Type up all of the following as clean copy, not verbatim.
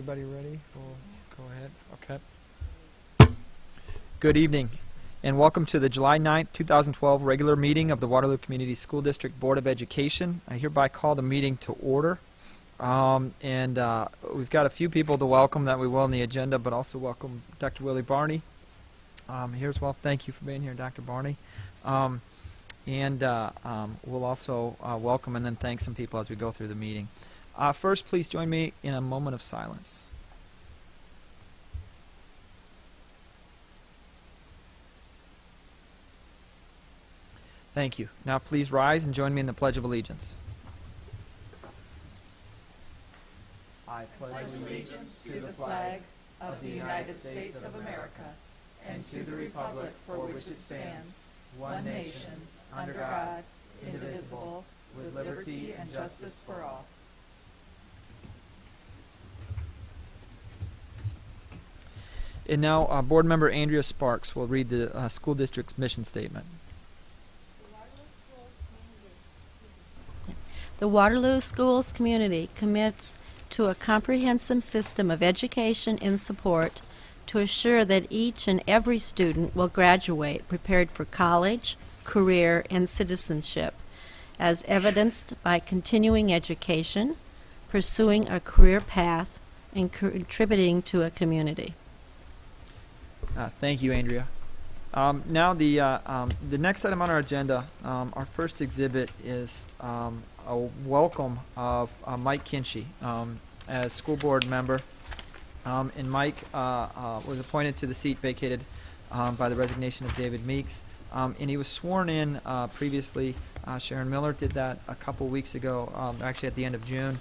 everybody ready? We'll go ahead. Okay. Good evening, and welcome to the July 9th, 2012 regular meeting of the Waterloo Community School District Board of Education. I hereby call the meeting to order. We've got a few people to welcome that we will on the agenda, but also welcome Dr. Willie Barney. Here as well. Thank you for being here, Dr. Barney. We'll also welcome and then thank some people as we go through the meeting. First, please join me in a moment of silence. Thank you. Now please rise and join me in the Pledge of Allegiance. I pledge allegiance to the flag of the United States of America and to the republic for which it stands, one nation, under God, indivisible, with liberty and justice for all. And now, Board Member Andrea Sparks will read the school district's mission statement. The Waterloo Schools community commits to a comprehensive system of education and support to assure that each and every student will graduate prepared for college, career, and citizenship, as evidenced by continuing education, pursuing a career path, and contributing to a community. Thank you, Andrea. Now the next item on our agenda, our first exhibit is a welcome of Mike Kinchy as school board member. And Mike was appointed to the seat vacated by the resignation of David Meeks. And he was sworn in previously. Sharon Miller did that a couple weeks ago, actually at the end of June.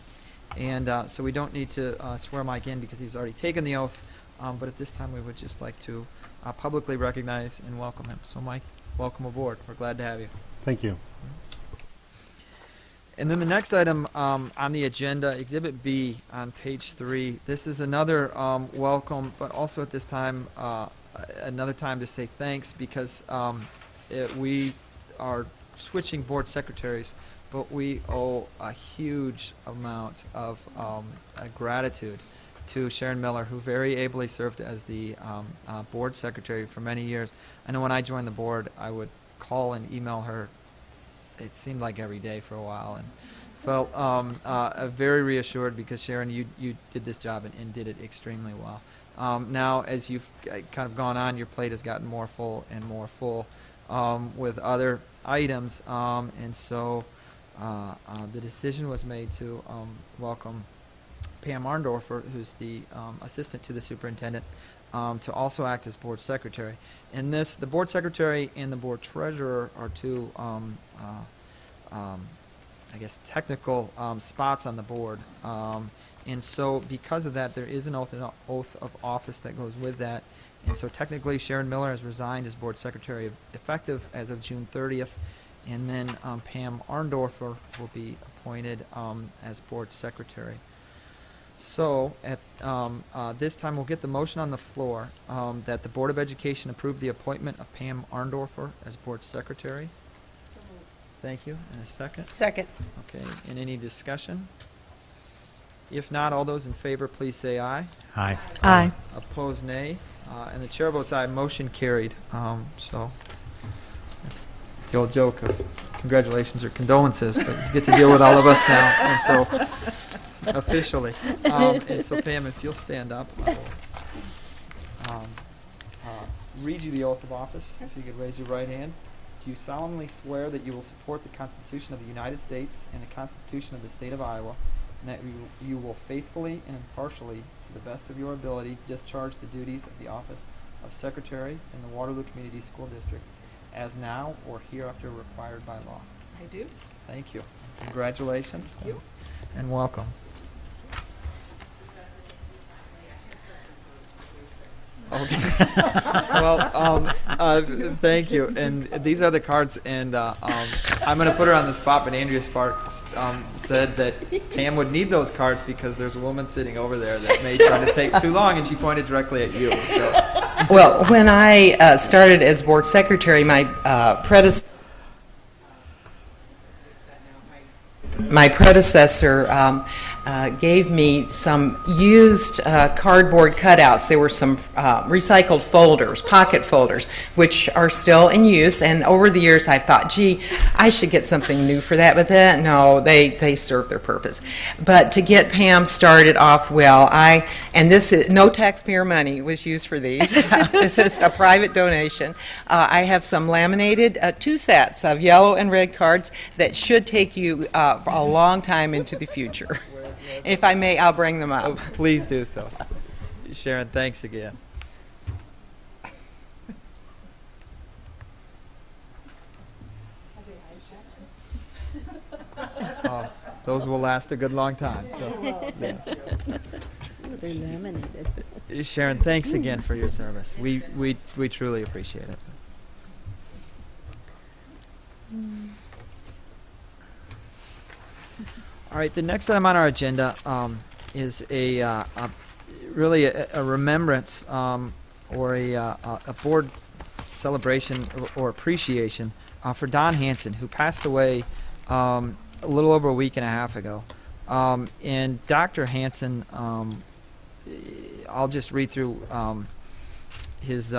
And so we don't need to swear Mike in because he's already taken the oath. But at this time we would just like to publicly recognize and welcome him. So Mike, welcome aboard. We're glad to have you. Thank you. And then the next item on the agenda, Exhibit B on page 3. This is another welcome, but also at this time, another time to say thanks because we are switching board secretaries, but we owe a huge amount of gratitude to Sharon Miller, who very ably served as the board secretary for many years. I know when I joined the board, I would call and email her. It seemed like every day for a while, and felt very reassured because Sharon, you did this job and did it extremely well. Now, as you've kind of gone on, your plate has gotten more full and more full with other items, and so the decision was made to welcome Pam Arndorfer, who's the assistant to the superintendent, to also act as board secretary. In this, the board secretary and the board treasurer are two, I guess, technical spots on the board. And so because of that, there is an oath of office that goes with that. And so technically, Sharon Miller has resigned as board secretary effective as of June 30th. And then Pam Arndorfer will be appointed as board secretary. So at this time, we'll get the motion on the floor that the Board of Education approve the appointment of Pam Arndorfer as board secretary. Thank you. And a second? Second. Okay. And any discussion? If not, all those in favor, please say aye. Aye. Aye. Opposed, nay. And the chair votes aye. Motion carried. So that's the old joke of congratulations or condolences, but you get to deal with all of us now. And so officially. And so, Pam, if you'll stand up, I will read you the oath of office. If you could raise your right hand. Do you solemnly swear that you will support the Constitution of the United States and the Constitution of the State of Iowa, and that you will faithfully and impartially, to the best of your ability, discharge the duties of the office of Secretary in the Waterloo Community School District as now or hereafter required by law? I do. Thank you. Congratulations. Thank you. And welcome. Okay. Well, thank you. And these are the cards, and I'm going to put her on the spot, but Andrea Sparks said that Pam would need those cards because there's a woman sitting over there that may try to take too long, and she pointed directly at you. So. Well, when I started as board secretary, my predecessor my predecessor gave me some used cardboard cutouts. There were some recycled folders, pocket folders, which are still in use. And over the years, I've thought, gee, I should get something new for that. But then, no, they serve their purpose. But to get Pam started off well, and this is no taxpayer money was used for these. This is a private donation. I have some laminated 2 sets of yellow and red cards that should take you a long time into the future. If I may, I'll bring them up. Oh, please do so. Sharon, thanks again. Those will last a good long time. So, yes. They're laminated. Sharon, thanks again for your service. We truly appreciate it. All right, the next item on our agenda is really a remembrance or a board celebration or appreciation for Don Hanson, who passed away a little over a week and a half ago. And Dr. Hanson, I'll just read through his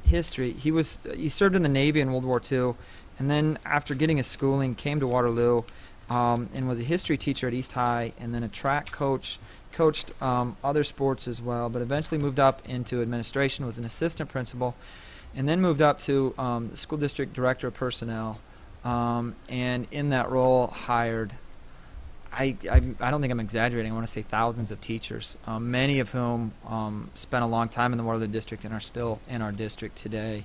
history. He served in the Navy in World War II, and then after getting his schooling, came to Waterloo. And was a history teacher at East High, and then a track coach, coached other sports as well, but eventually moved up into administration, was an assistant principal, and then moved up to the school district director of personnel, and in that role hired, I don't think I'm exaggerating, I want to say thousands of teachers, many of whom spent a long time in the Waterloo district and are still in our district today.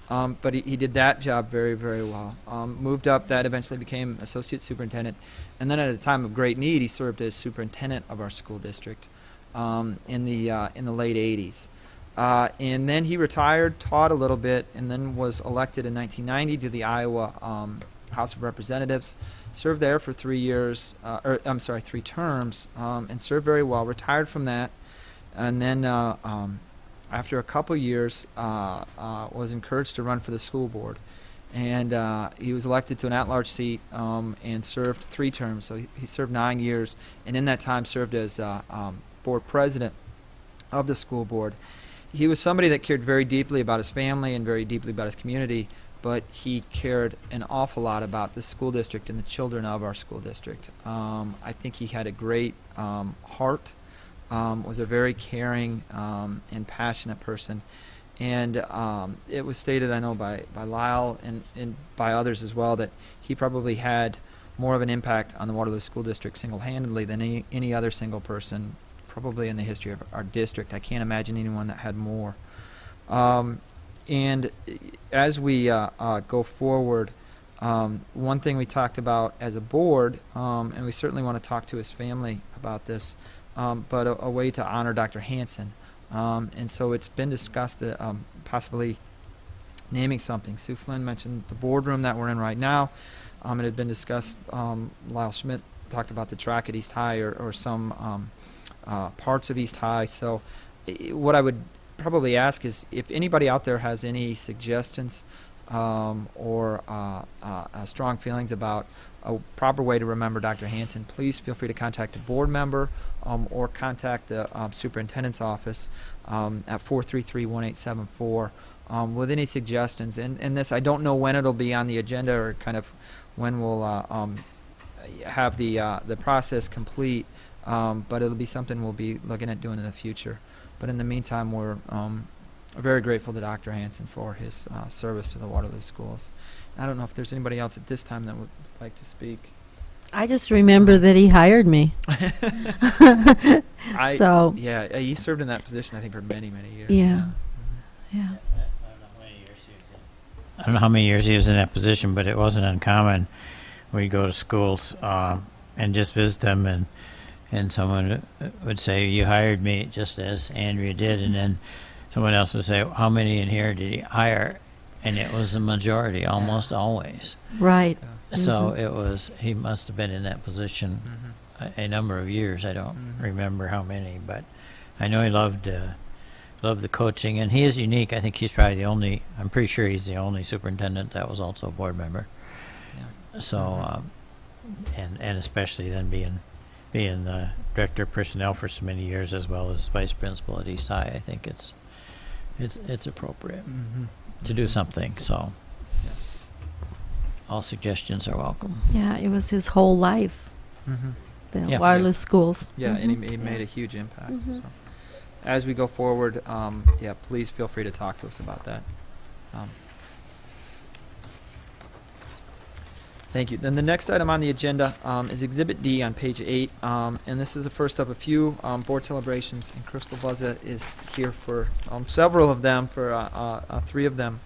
But he did that job very, very well. Moved up, that eventually became associate superintendent, and then at a time of great need, he served as superintendent of our school district in the late '80s. And then he retired, taught a little bit, and then was elected in 1990 to the Iowa House of Representatives. Served there for 3 years, 3 terms, and served very well. Retired from that, and then. After a couple years, was encouraged to run for the school board, and he was elected to an at-large seat and served 3 terms. So he served 9 years, and in that time served as board president of the school board. He was somebody that cared very deeply about his family and very deeply about his community, but he cared an awful lot about the school district and the children of our school district. I think he had a great heart. Was a very caring and passionate person, and it was stated, I know, by LYLE and by others as well, that he probably had more of an impact on the Waterloo School District single-handedly than any other single person probably in the history of our district. I can't imagine anyone that had more. And as we go forward, one thing we talked about as a board, and we certainly want to talk to his family about this, but a way to honor Dr. Hanson. And so it's been discussed possibly naming something. Sue Flynn mentioned the boardroom that we're in right now. It had been discussed, Lyle Schmidt talked about the track at East High or some parts of East High. So what I would probably ask is if anybody out there has any suggestions or strong feelings about a proper way to remember Dr. Hanson, please feel free to contact a board member or contact the superintendent's office at 433-1874 with any suggestions. And this, I don't know when it'll be on the agenda or kind of when we'll have the process complete, but it'll be something we'll be looking at doing in the future. But in the meantime, we're very grateful to Dr. Hanson for his service to the Waterloo schools. I don't know if there's anybody else at this time that would like to speak. I just remember that he hired me. So yeah, he served in that position I think for many, many years. Yeah. Yeah. I don't know how many years he was in that position, but it wasn't uncommon. We'd go to schools and just visit them, and someone would say, "You hired me," just as Andrea did, and then someone else would say, "How many in here did he hire?" And it was the majority, almost always. Right. So it was, he must have been in that position a number of years. I don't remember how many, but I know he loved the coaching, and he is unique. I think he's probably the only, I'm pretty sure he's the only superintendent that was also a board member. Yeah. So and especially then being the director of personnel for so many years as well as vice principal at East High, I think it's appropriate to do something. So Yes. all suggestions are welcome. Yeah, it was his whole life, the Yeah. Waterloo schools. Yeah, and he Mhm. made a huge impact. Mhm. So. As we go forward, yeah, please feel free to talk to us about that. Thank you. Then the next item on the agenda is Exhibit D on page 8, and this is the first of a few board celebrations, and Crystal BUZZA is here for several of them, for 3 of them.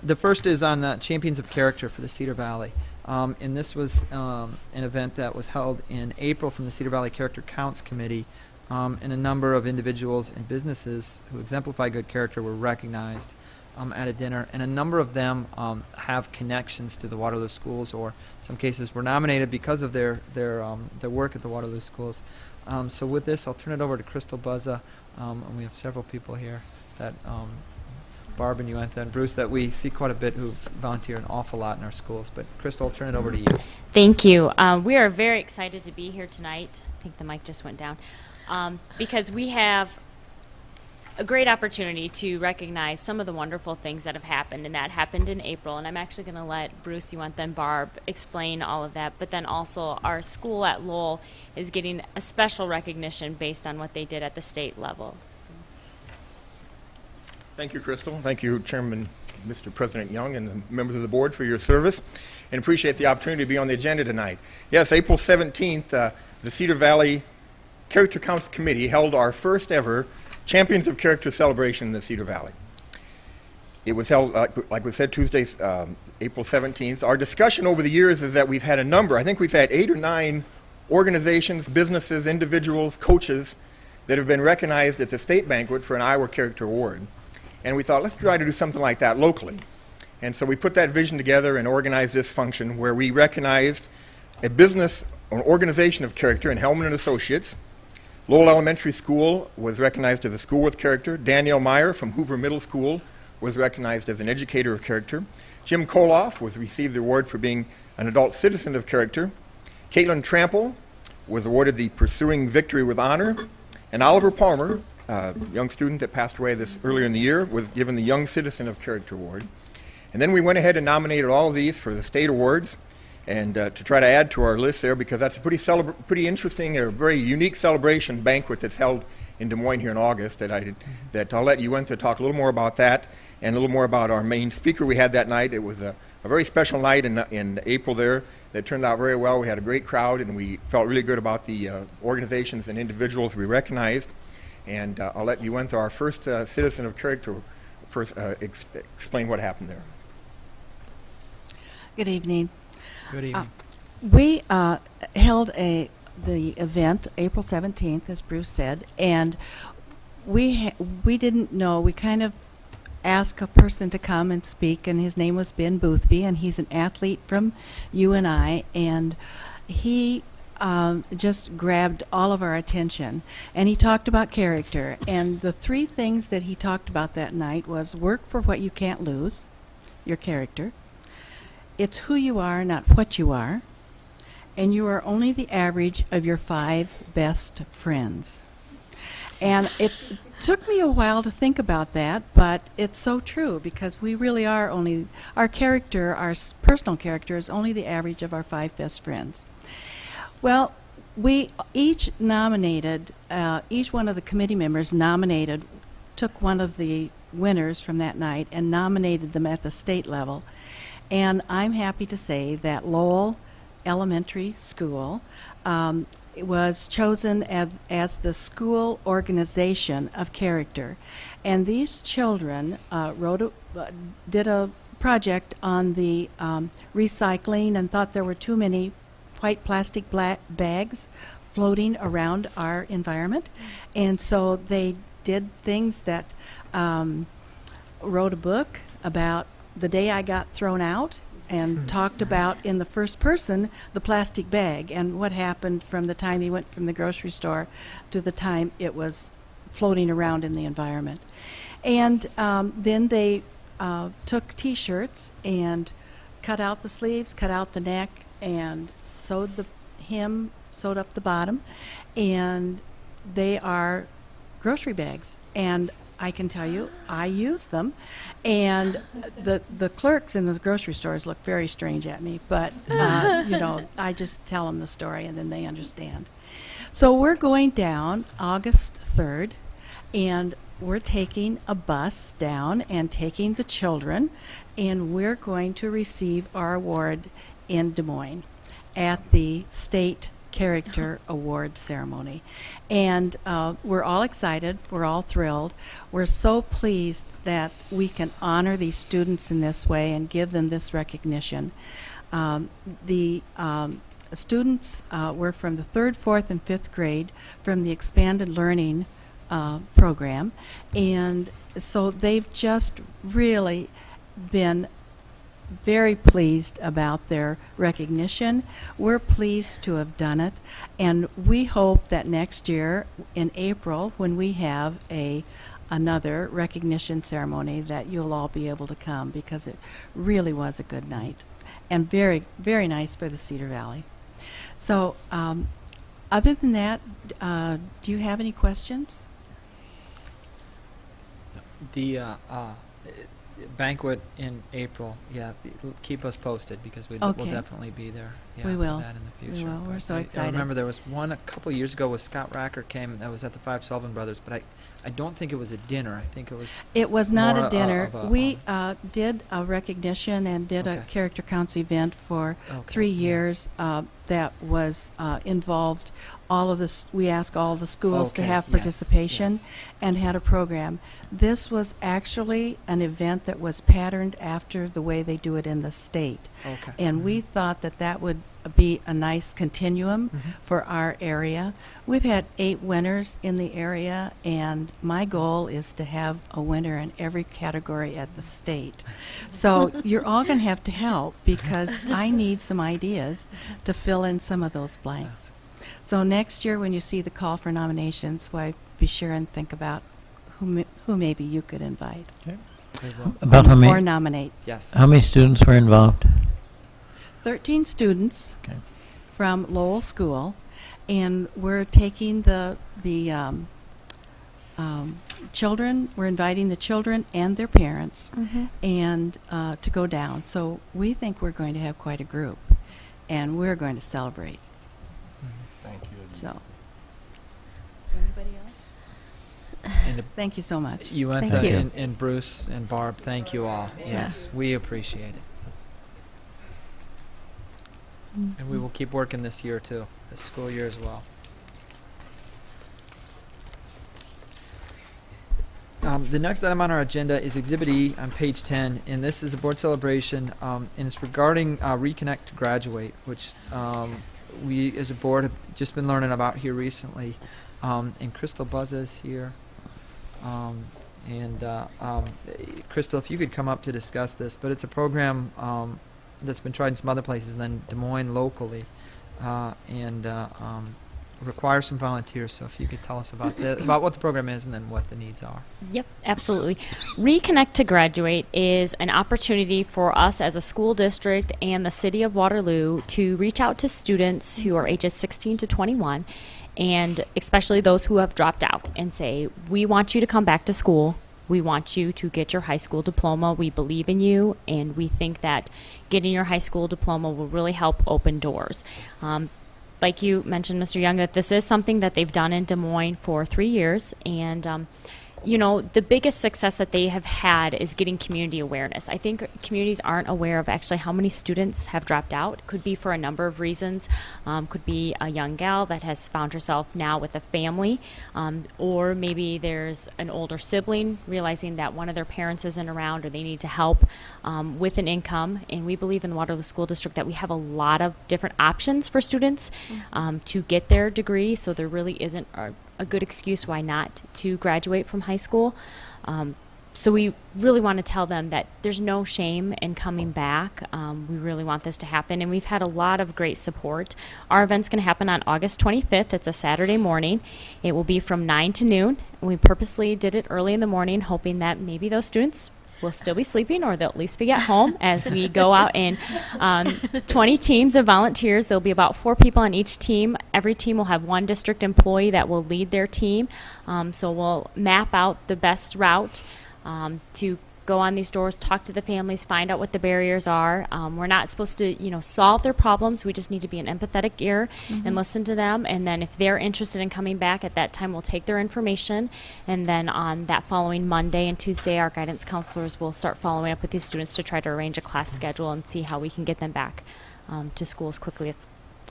The first is on Champions of Character for the Cedar Valley, and this was an event that was held in April from the Cedar Valley Character Counts Committee, and a number of individuals and businesses who exemplify good character were recognized at a dinner, and a number of them have connections to the Waterloo schools, or in some cases were nominated because of their work at the Waterloo schools. So with this, I'll turn it over to Crystal BUZZA, and we have several people here that Barb and Uenta and Bruce that we see quite a bit who volunteer an awful lot in our schools. But Crystal, I'll turn it over to you. Thank you. We are very excited to be here tonight. I think the mic just went down. Because we have a great opportunity to recognize some of the wonderful things that have happened, and that happened in April. And I'm actually going to let Bruce, Uenta, and Barb explain all of that. But then also our school at LYLE is getting a special recognition based on what they did at the state level. Thank you, Crystal. Thank you, Chairman, Mr. President Young, and the members of the board for your service, and appreciate the opportunity to be on the agenda tonight. Yes, April 17th, the Cedar Valley Character Counts Committee held our first ever Champions of Character celebration in the Cedar Valley. It was held, like we said, Tuesday, April 17th. Our discussion over the years is that we've had a number, I think we've had 8 or 9 organizations, businesses, individuals, coaches that have been recognized at the state banquet for an Iowa Character Award. And we thought, let's try to do something like that locally. And so we put that vision together and organized this function where we recognized a business, an organization of character in Hellman and Associates. Lowell Elementary School was recognized as a school with character. Danielle Meyer from Hoover Middle School was recognized as an educator of character. Jim Koloff received the award for being an adult citizen of character. Caitlin Trample was awarded the Pursuing Victory with Honor. And Oliver Palmer, a young student that passed away earlier in the year, was given the Young Citizen of Character Award. And then we went ahead and nominated all of these for the state awards, and to try to add to our list there, because that's a pretty interesting, a very unique celebration banquet that's held in Des Moines here in August that I'll let Uenta talk a little more about that and a little more about our main speaker we had that night. It was a very special night in April there that turned out very well. We had a great crowd, and we felt really good about the organizations and individuals we recognized. And I'll let Uenta, our first citizen of character, explain what happened there. Good evening. Good evening. We held the event April 17th, as Bruce said, and we didn't know. We kind of asked a person to come and speak, and his name was Ben Boothby, and he's an athlete from UNI, and he just grabbed all of our attention. And he talked about character, and the 3 things that he talked about that night was work for what you can't lose, your character. It's who you are, not what you are. And you are only the average of your 5 best friends. And it took me a while to think about that, but it's so true, because we really are only, our character, our personal character is only the average of our 5 best friends. Well, we each nominated, each one of the committee members took one of the winners from that night and nominated them at the state level. And I'm happy to say that Lowell Elementary School was chosen as the school organization of character. And these children did a project on the recycling and thought there were too many white plastic bags floating around our environment. And so they did things that wrote a book about the day I got thrown out and talked about in the first person the plastic bag and what happened from the time he went from the grocery store to the time it was floating around in the environment. And then they took T-shirts and cut out the sleeves, cut out the neck, and sewed up the bottom, and they are grocery bags. And I can tell you, I use them, and the clerks in the grocery stores look very strange at me, but you know, I just tell them the story and then they understand. So we're going down August 3rd, and we're taking a bus down and taking the children, and we're going to receive our award in Des Moines at the State Character Award ceremony. And we're all excited, we're all thrilled. We're so pleased that we can honor these students in this way and give them this recognition. The students were from the 3rd, 4th, and 5th grade from the Expanded Learning program, and so they've just really been very pleased about their recognition. We're pleased to have done it, and we hope that next year in April, when we have another recognition ceremony, that you'll all be able to come, because it really was a good night and very, very nice for the Cedar Valley. So other than that, do you have any questions? The banquet in April, yeah, keep us posted, because we'll Okay. definitely be there. Yeah, We will. For that in the We future. will. We're But so I excited. remember there was one a couple years ago with Scott Racker came, that was at the Five Sullivan Brothers, but I don't think it was a dinner. I think it was. It was not more a dinner. of a, We did a recognition and did a Okay. Character Counts event for Okay, 3 yeah. years that was involved all of this. We asked all the schools to Okay, have yes, participation yes. and had a program. This was actually an event that was patterned after the way they do it in the state. Okay. And we thought that that would be a nice continuum for our area. We've had 8 winners in the area, and my goal is to have a winner in every category at the state. So you're all going to have to help, because I need some ideas to fill in some of those blanks. So next year, when you see the call for nominations, why, be sure and think about who maybe you could invite We will. About how or many, nominate. Yes. how many students were involved? 13 students Okay. from Lowell School, and we're taking the children, we're inviting the children and their parents and to go down. So we think we're going to have quite a group, and we're going to celebrate. Thank you. So, anybody else? And the Thank you so much. You went Thank you. And Bruce and Barb, thank you all. Yes, we appreciate it. And we will keep working this year too, this school year as well. The next item on our agenda is Exhibit E on page 10, and this is a board celebration, and it's regarding Reconnect to Graduate, which we as a board have just been learning about here recently. And Crystal BUZZA is here. Crystal, if you could come up to discuss this, but it's a program that's been tried in some other places than Des Moines locally, and requires some volunteers. So if you could tell us about about what the program is and then what the needs are. Yep, absolutely. Reconnect to Graduate is an opportunity for us as a school district and the city of Waterloo to reach out to students who are ages 16 to 21, and especially those who have dropped out, and say, we want you to come back to school. We want you to get your high school diploma. We believe in you, and we think that getting your high school diploma will really help open doors. Like you mentioned, Mr. Young, that this is something that they've done in Des Moines for 3 years, and you know, the biggest success that they have had is getting community awareness. I think communities aren't aware of actually how many students have dropped out. Could be for a number of reasons. Could be a young gal that has found herself now with a family, or maybe there's an older sibling realizing that one of their parents isn't around, or they need to help with an income. And we believe in the Waterloo School District that we have a lot of different options for students to get their degree, so there really isn't a good excuse why not to graduate from high school. So we really want to tell them that there's no shame in coming back. We really want this to happen, and we've had a lot of great support. Our event's going to happen on August 25th. It's a Saturday morning. It will be from 9 to noon. We purposely did it early in the morning, hoping that maybe those students will still be sleeping, or they'll at least be at home as we go out in 20 teams of volunteers. There'll be about 4 people on each team. Every team will have one district employee that will lead their team. So we'll map out the best route to go on these doors, talk to the families, find out what the barriers are. We're not supposed to, solve their problems. We just need to be an empathetic ear and listen to them. And then if they're interested in coming back at that time, we'll take their information. And then on that following Monday and Tuesday, our guidance counselors will start following up with these students to try to arrange a class schedule and see how we can get them back to school as quickly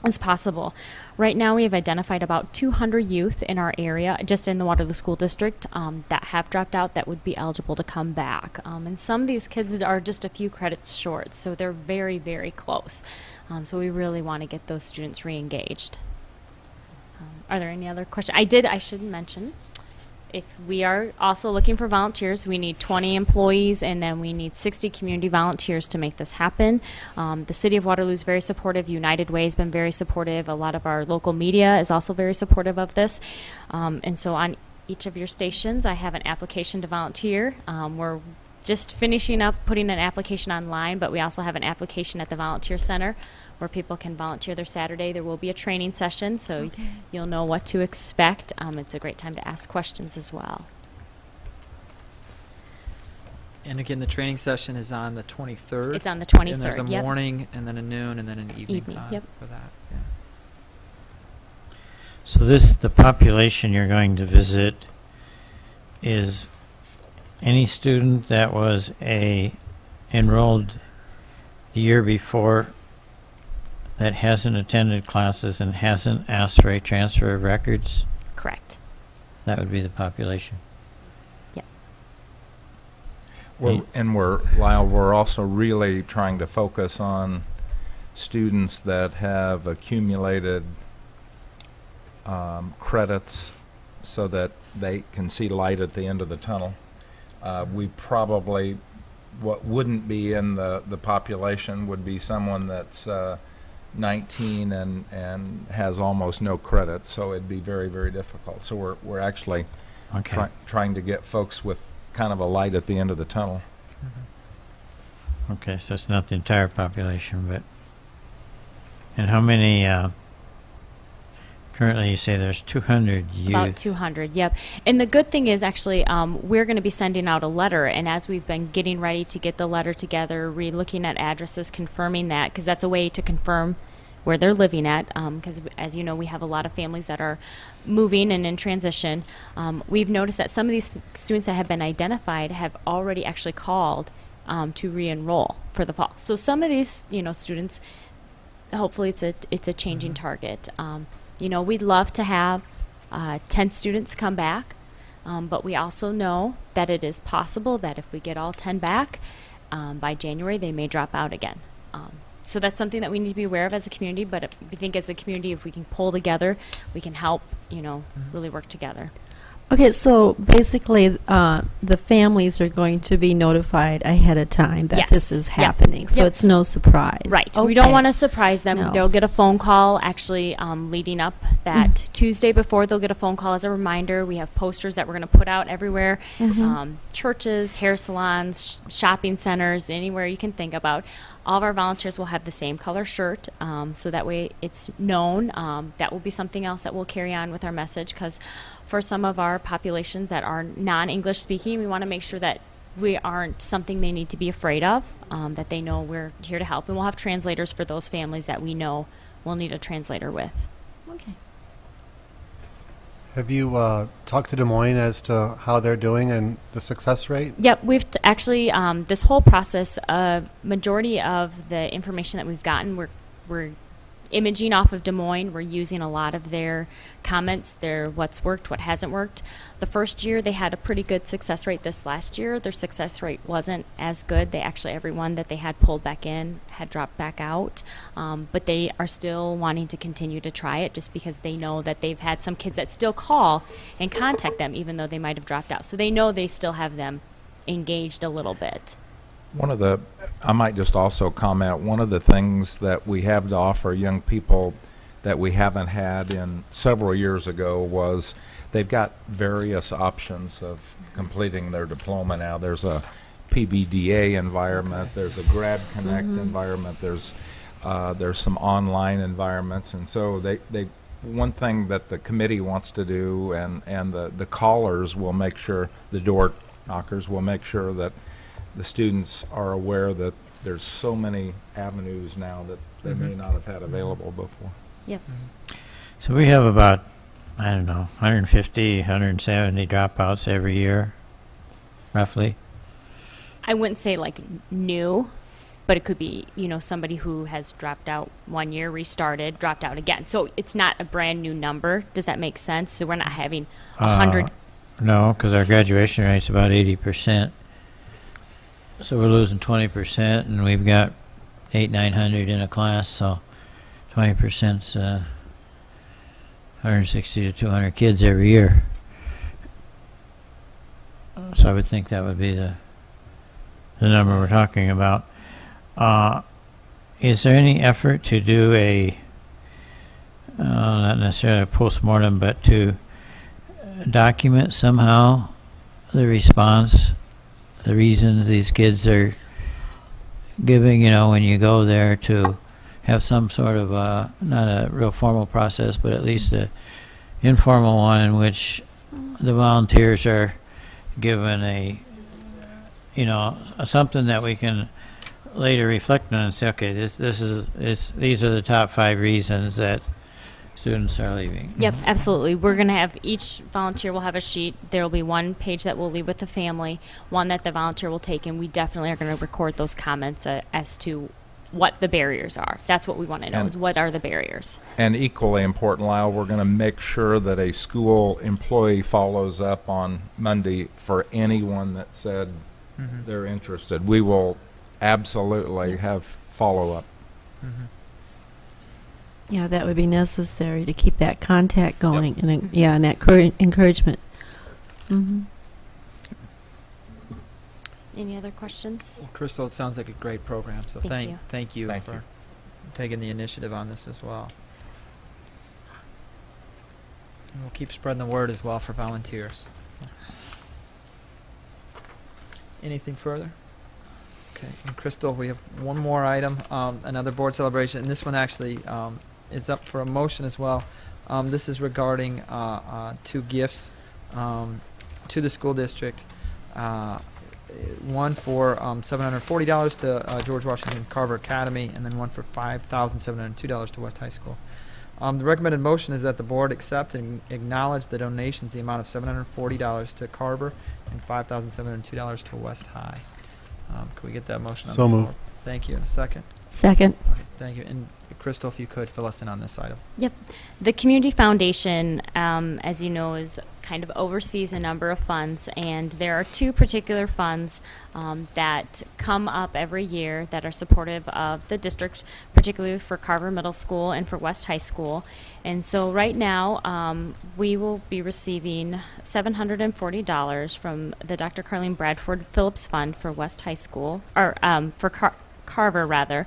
as possible. Right now we have identified about 200 youth in our area, just in the Waterloo School District, that have dropped out that would be eligible to come back. And some of these kids are just a few credits short, so they're very, very close. So we really want to get those students re-engaged. Are there any other questions? I should mention, if we are also looking for volunteers, we need 20 employees, and then we need 60 community volunteers to make this happen. The City of Waterloo is very supportive. United Way has been very supportive. A lot of our local media is also very supportive of this. And so on each of your stations, I have an application to volunteer. We're just finishing up putting an application online, but we also have an application at the Volunteer Center where people can volunteer their Saturday. There will be a training session, so you'll know what to expect. It's a great time to ask questions as well. And again, the training session is on the 23rd. It's on the 23rd, And there's a yep. morning, and then a noon, and then an evening time Yep. for that. Yeah. So the population you're going to visit is any student that was enrolled the year before that hasn't attended classes and hasn't asked for a transfer of records? Correct. That would be the population. Yep. Lyle, we're also really trying to focus on students that have accumulated credits so that they can see light at the end of the tunnel. We probably, what wouldn't be in the population would be someone that's 19 and has almost no credits, so it'd be very, very difficult. So we're actually trying to get folks with kind of a light at the end of the tunnel. Okay, so it's not the entire population, but... And how many... Currently, you say there's 200 youth. About 200, yep. And the good thing is, actually, we're going to be sending out a letter, and as we've been getting ready to get the letter together, re-looking at addresses, confirming that, because that's a way to confirm where they're living at, because, as you know, we have a lot of families that are moving and in transition. We've noticed that some of these students that have been identified have already actually called to re-enroll for the fall. So some of these, students, hopefully it's a changing target. We'd love to have 10 students come back, but we also know that it is possible that if we get all 10 back, by January they may drop out again. So that's something that we need to be aware of as a community, but we think as a community, if we can pull together, we can help, really work together. Okay, so basically, the families are going to be notified ahead of time that Yes. this is happening, so Yep. it's no surprise. Right. We Okay. don't want to surprise them. No. They'll get a phone call actually leading up that Tuesday before. They'll get a phone call as a reminder. We have posters that we're going to put out everywhere. Churches, hair salons, shopping centers, anywhere you can think about. All of our volunteers will have the same color shirt, so that way it's known. That will be something else that we'll carry on with our message, because for some of our populations that are non-English speaking, we want to make sure that we aren't something they need to be afraid of, that they know we're here to help. And we'll have translators for those families that we know we'll need a translator with. Okay. Have you talked to Des Moines as to how they're doing and the success rate? Yep, we've actually, this whole process, majority of the information that we've gotten, we're imaging off of Des Moines. We're using a lot of their comments, their what's worked, what hasn't worked. The first year they had a pretty good success rate. This last year their success rate wasn't as good. They actually, everyone that they had pulled back in had dropped back out, but they are still wanting to continue to try it, just because they know that they've had some kids that still call and contact them even though they might have dropped out. So they know they still have them engaged a little bit. I might just also comment, one of the things that we have to offer young people that we haven't had in several years ago was they've got various options of completing their diploma now. There's a PBDA environment. There's a Grad Connect environment. There's some online environments, and so they one thing that the committee wants to do, and the callers will make sure, the door knockers will make sure that the students are aware that there's so many avenues now that they may not have had available before. Yep. So we have about, I don't know, 150, 170 dropouts every year, roughly. I wouldn't say like new, but it could be, you know, somebody who has dropped out 1 year, restarted, dropped out again. So it's not a brand new number. Does that make sense? So we're not having 100. No, because our graduation rate's about 80%. So we're losing 20%, and we've got 900 in a class, so 20%'s 160 to 200 kids every year. So I would think that would be the number we're talking about. Is there any effort to do a, not necessarily a postmortem, but to document somehow the response, the reasons these kids are giving, you know, when you go there, to have some sort of not a real formal process, but at least a informal one in which the volunteers are given a, you know, something that we can later reflect on and say, okay, these are the top 5 reasons that students are leaving. Yep, absolutely. We're going to have, each volunteer will have a sheet. There will be one page that we'll leave with the family, one that the volunteer will take, and we definitely are going to record those comments as to what the barriers are. That's what we want to know, is what are the barriers. And equally important, Lyle, we're going to make sure that a school employee follows up on Monday for anyone that said they're interested. We will absolutely have follow-up. Yeah, that would be necessary to keep that contact going, and and that encouragement. Any other questions? Well, Crystal, it sounds like a great program, so thank you for taking the initiative on this as well. And we'll keep spreading the word as well for volunteers. Anything further? Okay, and Crystal, we have one more item, another board celebration, and this one actually is up for a motion as well. This is regarding 2 gifts to the school district. One for $740 to George Washington Carver Academy, and then one for $5,702 to West High School. The recommended motion is that the board accept and acknowledge the donations, the amount of $740 to Carver and $5,702 to West High. Can we get that motion on So the floor? moved. Thank you. And a second? Second. Okay, thank you. And Crystal, if you could fill us in on this item. Yep. The Community Foundation, as you know, kind of oversees a number of funds, and there are 2 particular funds that come up every year that are supportive of the district, particularly for Carver Middle School and for West High School. And so right now we will be receiving $740 from the Dr. Carlene Bradford Phillips Fund for West High School, or for Carver rather,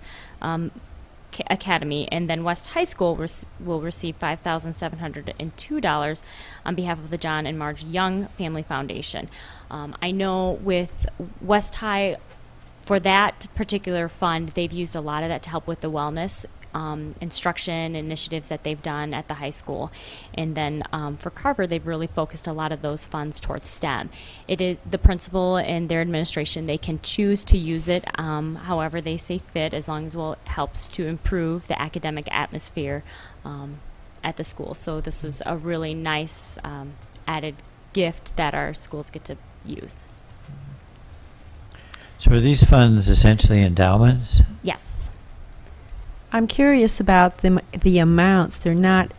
Academy, and then West High School will receive $5,702 on behalf of the John and Marge Young Family Foundation. I know with West High, for that particular fund, they've used a lot of that to help with the wellness instruction initiatives that they've done at the high school. And then for Carver, they've really focused a lot of those funds towards STEM. It is the principal and their administration, they can choose to use it however they see fit, as long as it helps to improve the academic atmosphere at the school. So this is a really nice added gift that our schools get to use. So are these funds essentially endowments? Yes. I'm curious about the amounts. They're not,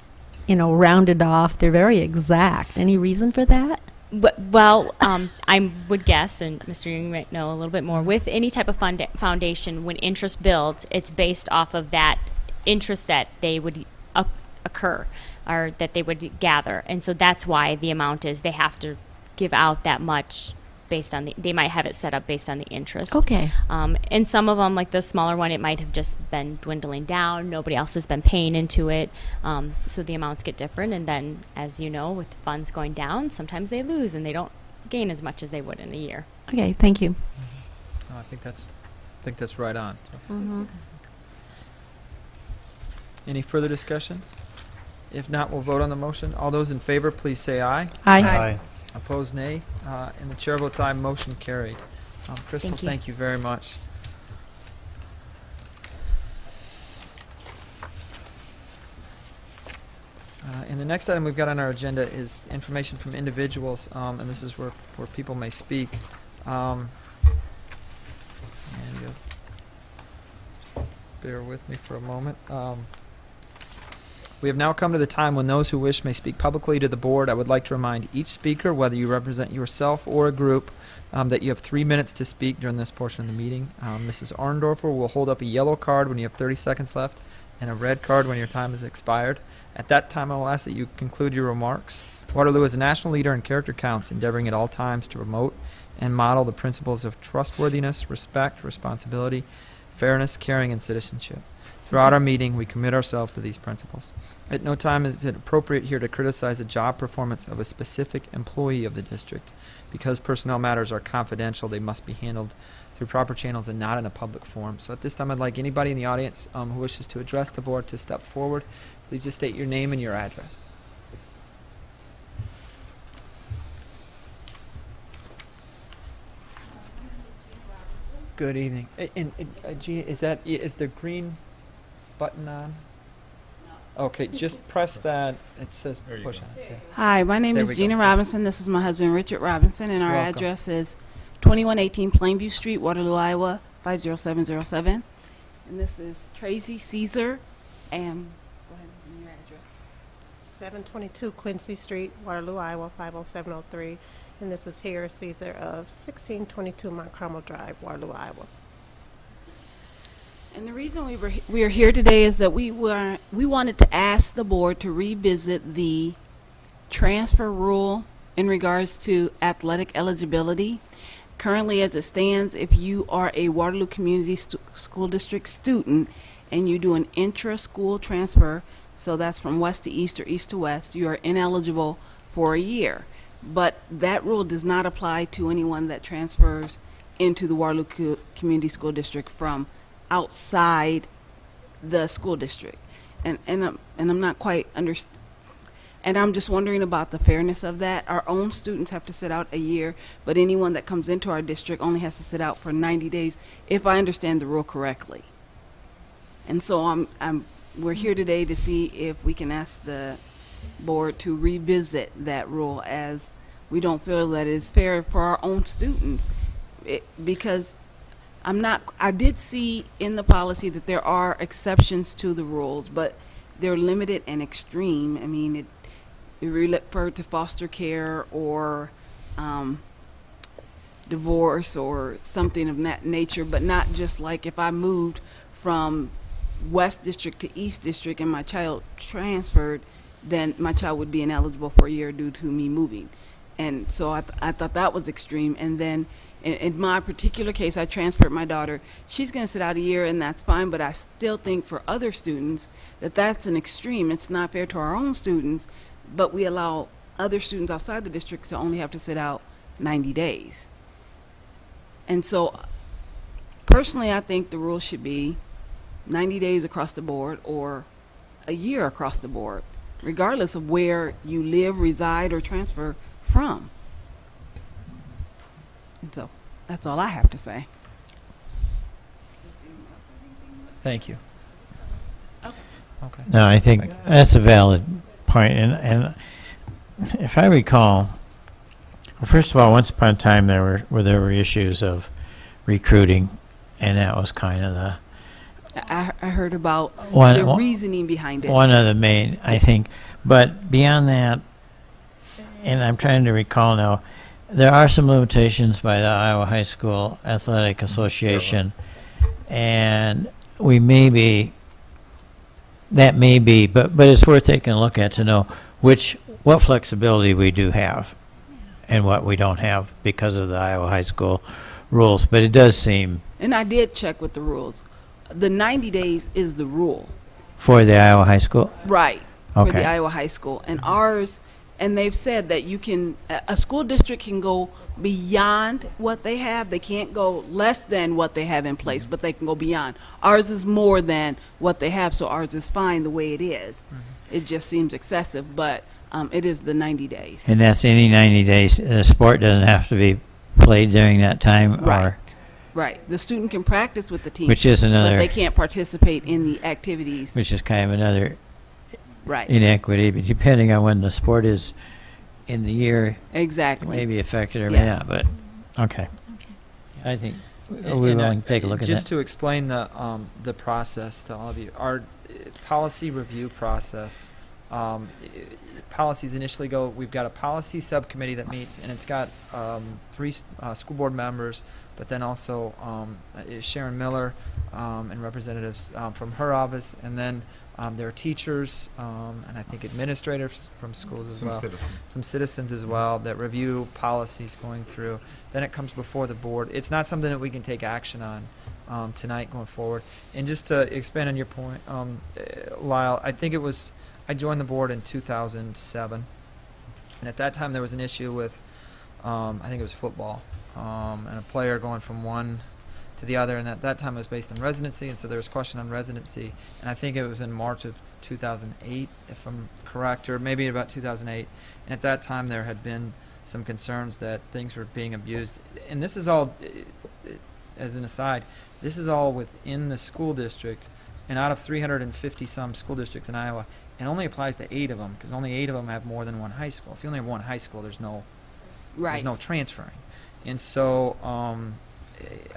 rounded off. They're very exact. Any reason for that? Well, I would guess, and Mr. Young might know a little bit more, with any type of foundation, when interest builds, it's based off of that interest that they would occur, or that they would gather. And so that's why the amount is, they have to give out that much based on they might have it set up based on the interest. Okay. And some of them, like the smaller one, it might have just been dwindling down. Nobody else has been paying into it. So the amounts get different. And then, as you know, with funds going down, sometimes they lose and they don't gain as much as they would in a year. Okay, thank you. No, I think that's right on. Mm-hmm. Any further discussion? If not, we'll vote on the motion. All those in favor, please say aye. Aye. Opposed, nay. And the chair votes aye. Motion carried. Crystal, Thank you. thank you very much. And the next item we've got on our agenda is information from individuals, and this is where people may speak. And you'll bear with me for a moment. We have now come to the time when those who wish may speak publicly to the board. I would like to remind each speaker, whether you represent yourself or a group, that you have 3 minutes to speak during this portion of the meeting. Mrs. Arndorfer will hold up a yellow card when you have 30 seconds left and a red card when your time has expired. At that time, I will ask that you conclude your remarks. Waterloo is a national leader in character counts, endeavoring at all times to promote and model the principles of trustworthiness, respect, responsibility, fairness, caring, and citizenship. Throughout our meeting, we commit ourselves to these principles. At no time is it appropriate here to criticize the job performance of a specific employee of the district. Because personnel matters are confidential, they must be handled through proper channels and not in a public forum. So at this time, I'd like anybody in the audience who wishes to address the board to step forward. Please just state your name and your address. Good evening. And Gina, is the green button on? No. Okay, just press that. It says push on it. Hi, my name There is we Gina go. Robinson. This is my husband, Richard Robinson, and our Welcome. address is 2118 Plainview Street, Waterloo, Iowa, 50707. And this is Tracy Caesar. And go ahead and give me your address. 722 Quincy Street, Waterloo, Iowa, 50703. And this is Harris Caesar of 1622 Mount Carmel Drive, Waterloo, Iowa. And the reason we are here today is that we wanted to ask the board to revisit the transfer rule in regards to athletic eligibility. Currently, as it stands, if you are a Waterloo Community School District student and you do an intra-school transfer, so that's from west to east or east to west, you are ineligible for a year. But that rule does not apply to anyone that transfers into the Waterloo Community School District from outside the school district. And I'm not quite understanding. And I'm just wondering about the fairness of that. Our own students have to sit out a year, but anyone that comes into our district only has to sit out for 90 days, if I understand the rule correctly. And so we're here today to see if we can ask the board to revisit that rule, as we don't feel that it's fair for our own students. Because I did see in the policy that there are exceptions to the rules, but they're limited and extreme. I mean, it referred to foster care or divorce or something of that nature, but not just like if I moved from West District to East District and my child transferred, then my child would be ineligible for a year due to me moving. And so I thought that was extreme. And then in my particular case, I transferred my daughter. She's going to sit out a year, and that's fine, but I still think for other students that that's an extreme. It's not fair to our own students, but we allow other students outside the district to only have to sit out 90 days. And so personally, I think the rule should be 90 days across the board or a year across the board, regardless of where you live, reside, or transfer from. And so that's all I have to say. Thank you. Okay. No, I think that's a valid point. And if I recall, well, first of all, once upon a time there were issues of recruiting, and that was kind of the I heard about One- the reasoning behind it. one of the main, I think. But beyond that, and I'm trying to recall now, there are some limitations by the Iowa High School Athletic Association, and we may be, that may be, but it's worth taking a look at to know what flexibility we do have and what we don't have because of the Iowa High School rules. But it does seem, And I did check with the rules. The 90 days is the rule. for the Iowa High School, Right. For Okay. the Iowa High School. And ours, and they've said that you can, a school district can go beyond what they have. They can't go less than what they have in place, but they can go beyond. Ours is more than what they have, so ours is fine the way it is. It just seems excessive, but it is the 90 days. And that's any 90 days. The sport doesn't have to be played during that time, Right. or Right. The student can practice with the team, which is but another, they can't participate in the activities. which is kind of another Right. inequity. But depending on when the sport is in the year, it Exactly. may be affected or may Yeah. not. But okay, I think And- we're and, willing to take a look at just that. to explain the process to all of you, our policy review process. Policies initially go. We've got a policy subcommittee that meets, and it's got 3 school board members, but then also Sharon Miller and representatives from her office, and then there are teachers and I think administrators from schools as Some well. citizens. Some citizens as well that review policies going through. Then it comes before the board. It's not something that we can take action on tonight going forward. And just to expand on your point, Lyle, I think I joined the board in 2007, and at that time there was an issue with, I think it was football, and a player going from one to the other, and at that time it was based on residency, and so there was a question on residency, and I think it was in March of 2008, if I'm correct, or maybe about 2008, and at that time there had been some concerns that things were being abused, and this is all, as an aside, this is all within the school district, and out of 350 some school districts in Iowa, it only applies to 8 of them, because only 8 of them have more than one high school. If you only have one high school, there's no transferring. And so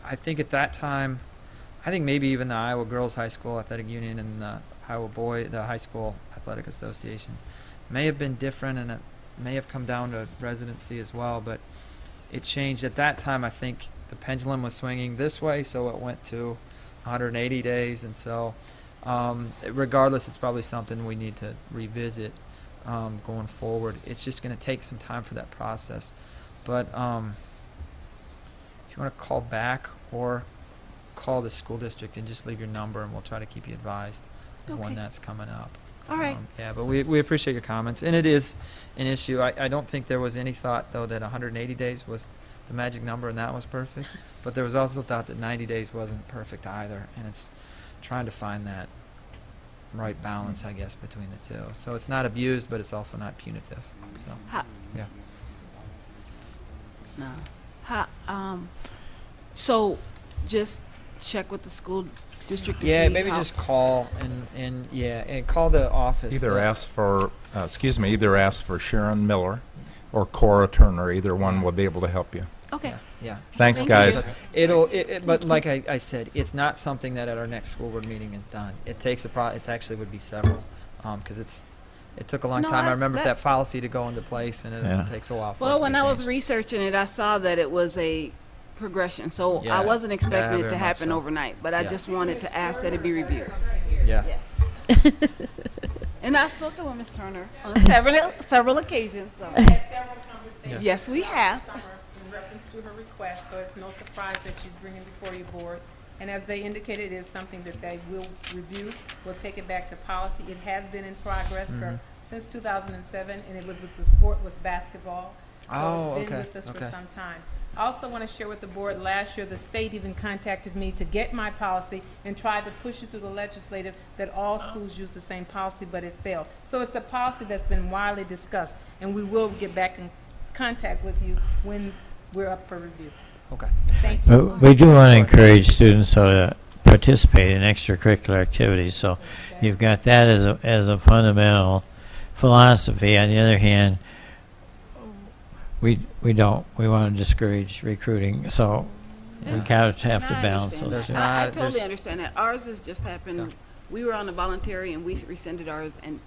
I think at that time, I think maybe even the Iowa Girls High School Athletic Union and the the High School Athletic Association may have been different, and it may have come down to residency as well, but it changed. At that time, I think the pendulum was swinging this way, so it went to 180 days, and so regardless, it's probably something we need to revisit going forward. It's just going to take some time for that process. But if you want to call back or call the school district and just leave your number, and we'll try to keep you advised of when that's coming up. All right. Yeah, but we appreciate your comments, and it is an issue. I don't think there was any thought, though, that 180 days was the magic number and that was perfect, but there was also thought that 90 days wasn't perfect either, and it's trying to find that right balance, I guess, between the two. So it's not abused, but it's also not punitive. So yeah. No. So just check with the school district to Yeah, see maybe how- just call and call the office. Either ask for, either ask for Sharon Miller or Cora Turner. Either one will be able to help you. Okay. Yeah. Thanks, Thank guys. you. But like I said, it's not something that at our next school board meeting is done. It takes it actually would be several, because it took a long No, time. I that's- remember that- that policy to go into place, and Yeah. it takes a while. For it Well, to when be I was changed. researching it, I saw that it was a progression. So I Yes. wasn't expecting Yeah, it to very much happen so. overnight, but I Yeah. just wanted to ask that it be reviewed. Yeah. And I've spoken with Ms. Turner on several occasions. So. Several conversations Yes, we have. summer in reference to her request, so it's no surprise that she's bringing before your board. And as they indicated, it is something that they will review. We'll take it back to policy. It has been in progress since 2007, and it was with the sport was basketball. So Oh, it's been okay, with us for okay. some time. I also want to share with the board, last year, the state even contacted me to get my policy and tried to push it through the legislative that all schools use the same policy, but it failed. So it's a policy that's been widely discussed, and we will get back in contact with you when we're up for review. Okay. Thank you. We do want to encourage students to participate in extracurricular activities. So you've got that as a fundamental philosophy. On the other hand, we want to discourage recruiting. So we kind of have to I balance understand those that. two. I There's- totally understand that. Ours has just happened. Yeah. We were on a voluntary, and we rescinded ours and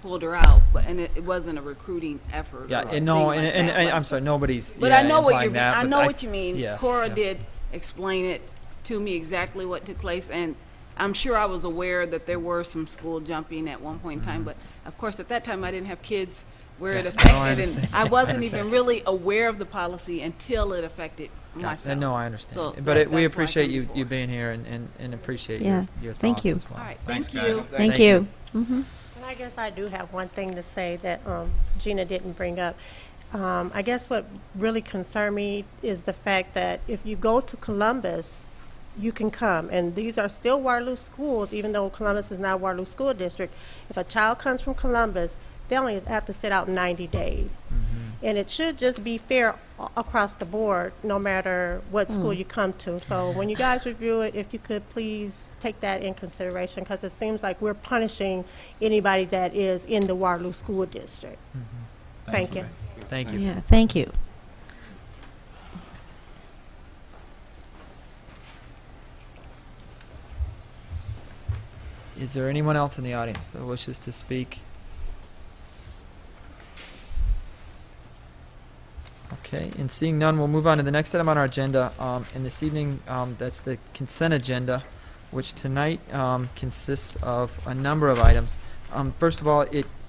pulled her out, and it wasn't a recruiting effort. Yeah, or and no, anything like and that, but- I'm sorry, nobody's. But yeah, I know what implying you mean. that, I but know what you mean. Yeah, Cora yeah. did explain it to me exactly what took place, and I'm sure I was aware that there were some school jumping at one point in time. But of course, at that time, I didn't have kids where it Yes. affected, No, I and understand. I I wasn't understand. even really aware of the policy until it affected Gotcha. myself. No, I understand. So But that- we that's where I appreciate come you before. being here and appreciate Yeah. your Thank thoughts you. as well. All right, Thanks, thank guys. you. Thank you. Mm-hmm. And I guess I do have one thing to say that Gina didn't bring up. I guess what really concerned me is the fact that if you go to Columbus, you can come. And these are still Waterloo schools, even though Columbus is not Waterloo School District. If a child comes from Columbus, they only have to sit out 90 days. And it should just be fair across the board, no matter what school you come to. So when you guys review it, if you could please take that in consideration, because it seems like we're punishing anybody that is in the Waterloo School District. Thank you. Thank you. Yeah, thank you. Is there anyone else in the audience that wishes to speak? Okay, and seeing none, we'll move on to the next item on our agenda. And this evening, that's the consent agenda, which tonight consists of a number of items. First of all,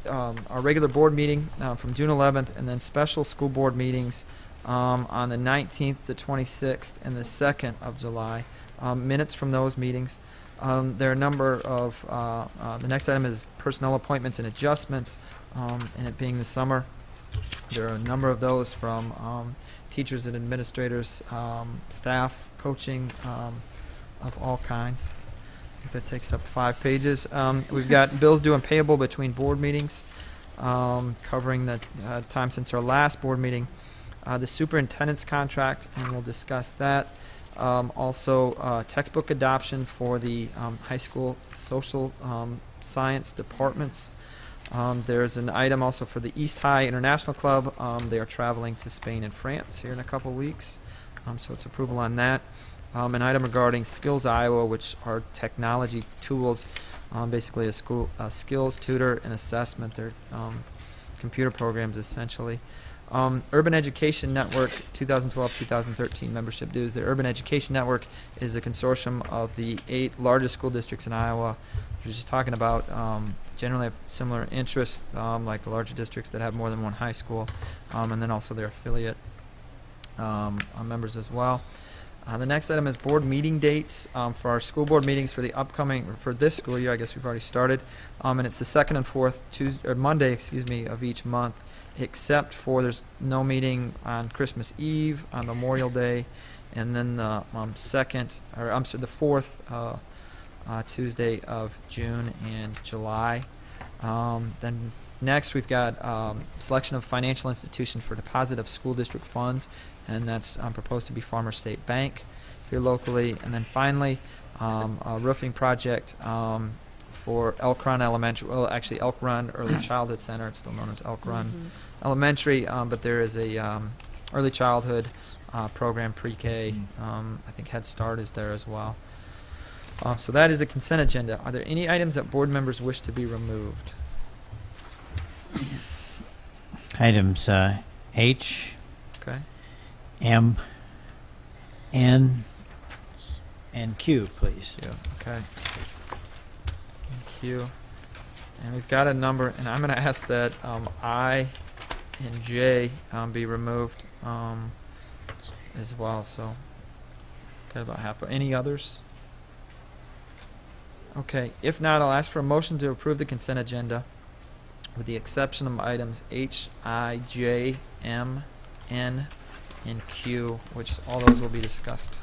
our regular board meeting from June 11th, and then special school board meetings on the 19th, the 26th, and the 2nd of July. Minutes from those meetings. There are a number of, the next item is personnel appointments and adjustments, and it being the summer. There are a number of those from teachers and administrators, staff, coaching of all kinds. I think that takes up 5 pages. We've got bills due and payable between board meetings, covering the time since our last board meeting. The superintendent's contract, and we'll discuss that. Also, textbook adoption for the high school social science departments. There's an item also for the East High International Club. They are traveling to Spain and France here in a couple weeks, so it's approval on that. An item regarding Skills Iowa, which are technology tools, basically a skills tutor and assessment. They're computer programs essentially. Urban Education Network 2012-2013 membership dues. The Urban Education Network is a consortium of the 8 largest school districts in Iowa. We're just talking about generally have similar interests, like the larger districts that have more than one high school, and then also their affiliate members as well. The next item is board meeting dates for our school board meetings for the upcoming, for this school year. I guess we've already started, and it's the 2nd and 4th Tuesday or Monday, of each month, except for there's no meeting on Christmas Eve, on Memorial Day, and then the the 4th Tuesday of June and July. Then next we've got selection of financial institution for deposit of school district funds, and that's proposed to be Farmer State Bank here locally. And then finally, a roofing project for Elk Run Elementary, well actually Elk Run Early Childhood Center, it's still known as Elk Run Elementary, but there is a early childhood program, pre-K, I think Head Start is there as well. So that is a consent agenda. Are there any items that board members wish to be removed? Items H, Okay. M, N, and Q, please. Yeah. Okay. Thank you. And we've got a number, and I'm going to ask that I and J be removed as well. So got about half. Any others? Okay. If not, I'll ask for a motion to approve the consent agenda, with the exception of items H, I, J, M, N, and Q, which all those will be discussed